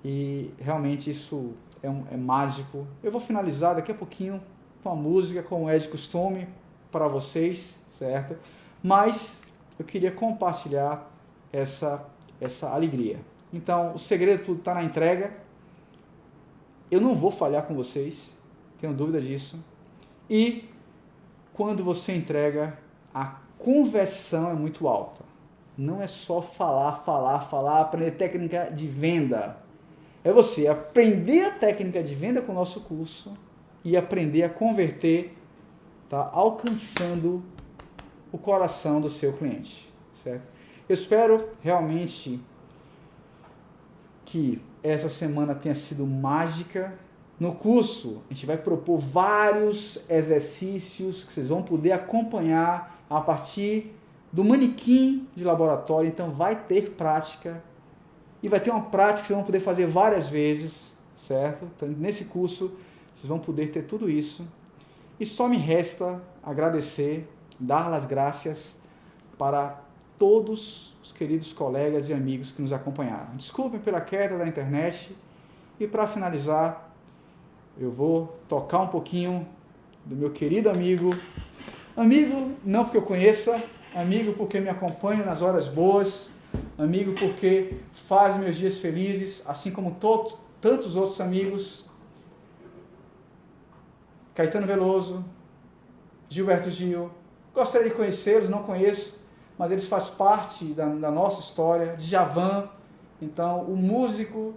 S1: E realmente isso é mágico. Eu vou finalizar daqui a pouquinho com a música, como é de costume, para vocês, certo? Mas eu queria compartilhar essa alegria. Então, o segredo tudo está na entrega. Eu não vou falhar com vocês, tenho dúvida disso. E quando você entrega, a conversão é muito alta. Não é só falar, aprender técnica de venda. É você aprender a técnica de venda com o nosso curso e aprender a converter, tá? Alcançando o coração do seu cliente, certo? Eu espero realmente que essa semana tenha sido mágica, No curso, a gente vai propor vários exercícios que vocês vão poder acompanhar a partir do manequim de laboratório. Então, vai ter prática. E vai ter uma prática que vocês vão poder fazer várias vezes, certo? Então, nesse curso, vocês vão poder ter tudo isso. E só me resta agradecer, dar as graças para todos os queridos colegas e amigos que nos acompanharam. Desculpem pela queda da internet. E para finalizar, eu vou tocar um pouquinho do meu querido amigo não porque eu conheça, amigo porque me acompanha nas horas boas, amigo porque faz meus dias felizes, assim como tantos outros amigos, Caetano Veloso, Gilberto Gil. Gostaria de conhecê-los, não conheço, mas eles fazem parte da nossa história, Djavan. Então, o músico,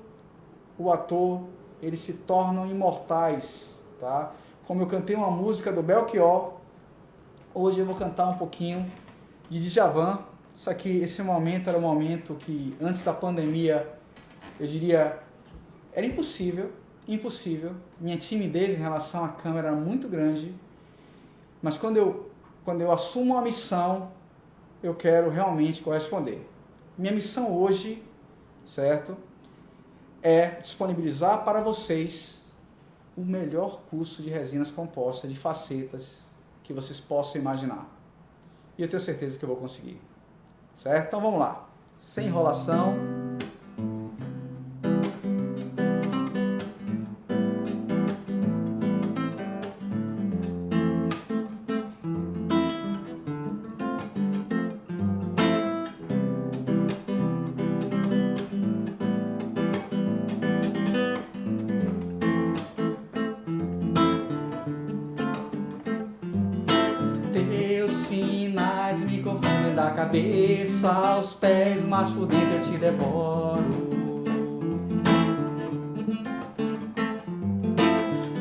S1: o ator, eles se tornam imortais, tá? Como eu cantei uma música do Belchior, hoje eu vou cantar um pouquinho de Djavan. Só que esse momento era um momento que, antes da pandemia, eu diria, era impossível. Minha timidez em relação à câmera era muito grande. Mas quando eu assumo uma missão, eu quero realmente corresponder. Minha missão hoje, certo? É disponibilizar para vocês o melhor curso de resinas compostas, de facetas, que vocês possam imaginar. E eu tenho certeza que eu vou conseguir. Certo? Então vamos lá. Sem enrolação. Teus sinais me confundem da cabeça aos pés, mas por dentro eu te devoro.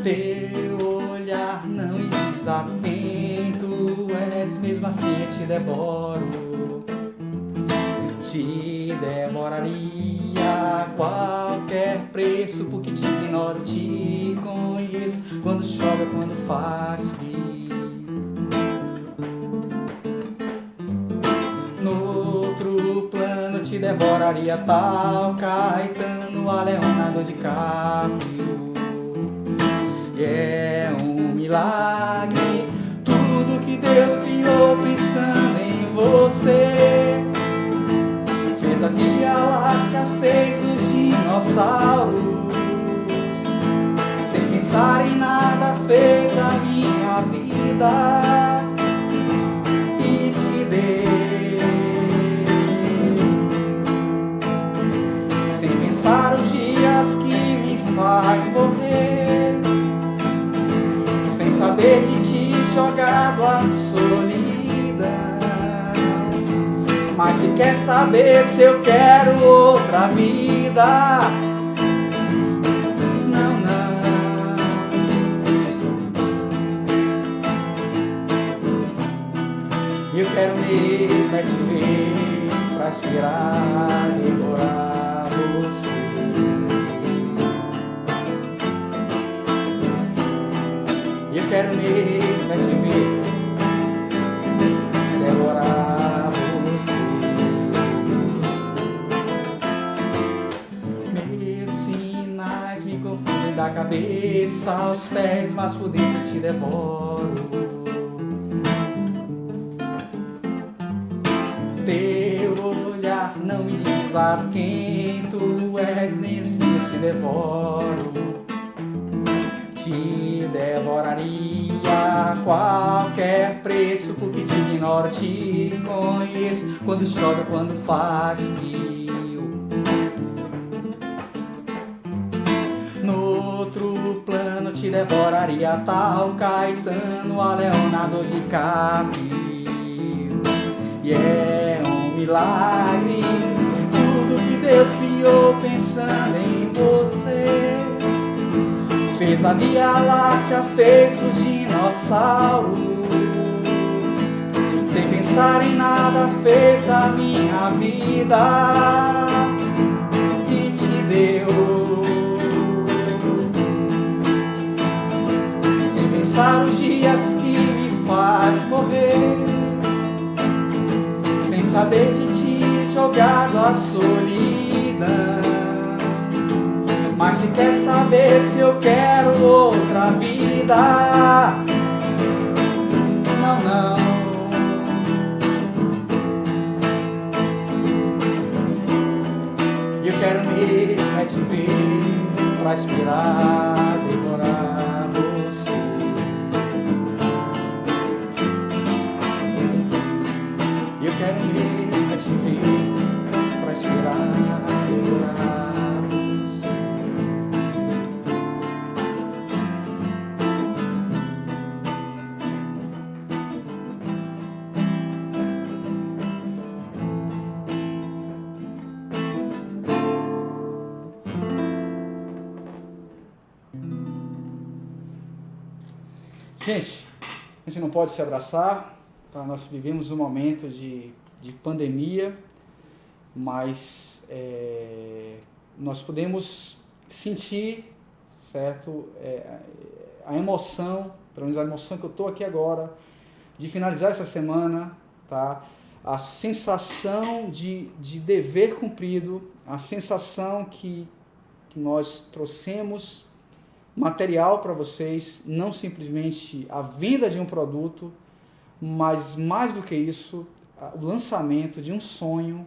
S1: Teu olhar não diz exato quem tu és, mesmo assim eu te devoro. Te devoraria a qualquer preço, porque te ignoro, te conheço. Quando chove ou quando faz frio. Te devoraria tal Caetano, a Leonardo DiCaprio. E é um milagre tudo que Deus criou pensando em você. Fez a Via Láctea, fez os dinossauros. Sem pensar em nada fez a minha vida e te deu. Os dias que me faz morrer, sem saber de ti jogado à solidão. Mas se quer saber se eu quero outra vida, não, não. Eu quero mesmo é te ver pra esperar, devorar você. Eu quero mesmo é te ver, devorar você. Meus sinais me confundem da cabeça aos pés, mas por dentro eu te devoro. Teu olhar não me diz exato quem tu és, nem assim eu te devoro. Te devoraria a qualquer preço, porque te ignoro, te conheço. Quando chove, quando faz frio. No outro plano te devoraria tal Caetano, a Leonardo DiCaprio. E é um milagre tudo que Deus criou pensando em você. Fez a Via Láctea, fez os dinossauros. Sem pensar em nada fez a minha vida e te deu. Mas se quer saber se eu quero outra vida, não, não. Eu quero mesmo é te ver pra esperar, devorar você. Eu quero mesmo é te ver pra esperar, devorar você. Gente, a gente não pode se abraçar, tá? Nós vivemos um momento de pandemia, mas nós podemos sentir, certo, a emoção, pelo menos a emoção que eu estou aqui agora, de finalizar essa semana, tá? A sensação de dever cumprido, a sensação que nós trouxemos material para vocês, não simplesmente a venda de um produto, mas mais do que isso, o lançamento de um sonho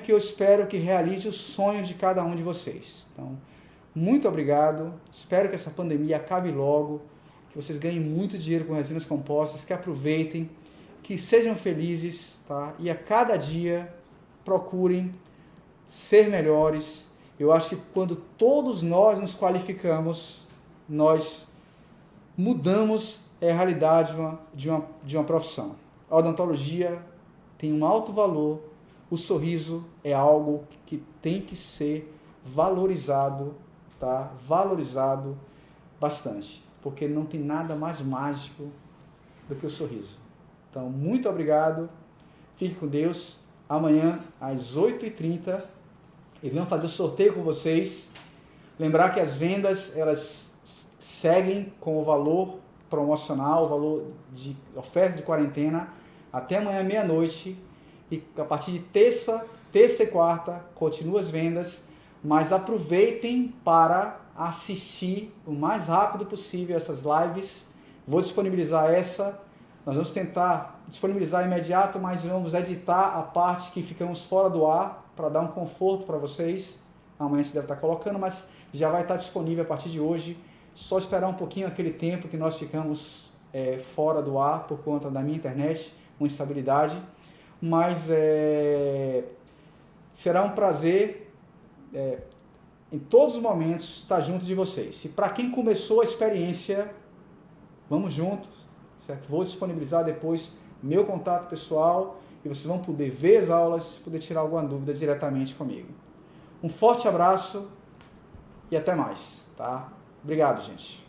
S1: que eu espero que realize o sonho de cada um de vocês. Então, muito obrigado, espero que essa pandemia acabe logo, que vocês ganhem muito dinheiro com resinas compostas, que aproveitem, que sejam felizes, tá? E a cada dia procurem ser melhores. Eu acho que quando todos nós nos qualificamos, nós mudamos a realidade de uma profissão. A odontologia tem um alto valor, o sorriso é algo que tem que ser valorizado, tá? Valorizado bastante, porque não tem nada mais mágico do que o sorriso. Então, muito obrigado, fique com Deus. Amanhã, às 8h30, e venham fazer o sorteio com vocês. Lembrar que as vendas, elas seguem com o valor promocional, o valor de oferta de quarentena, até amanhã meia-noite. E a partir de terça e quarta, continuam as vendas. Mas aproveitem para assistir o mais rápido possível essas lives. Vou disponibilizar essa. Nós vamos tentar disponibilizar imediato, mas vamos editar a parte que ficamos fora do ar, para dar um conforto para vocês. Amanhã você deve estar colocando, mas já vai estar disponível a partir de hoje. Só esperar um pouquinho aquele tempo que nós ficamos fora do ar por conta da minha internet, uma instabilidade. Mas será um prazer em todos os momentos estar junto de vocês. E para quem começou a experiência, vamos juntos, certo? Vou disponibilizar depois meu contato pessoal, e vocês vão poder ver as aulas, poder tirar alguma dúvida diretamente comigo. Um forte abraço e até mais, tá? Obrigado, gente.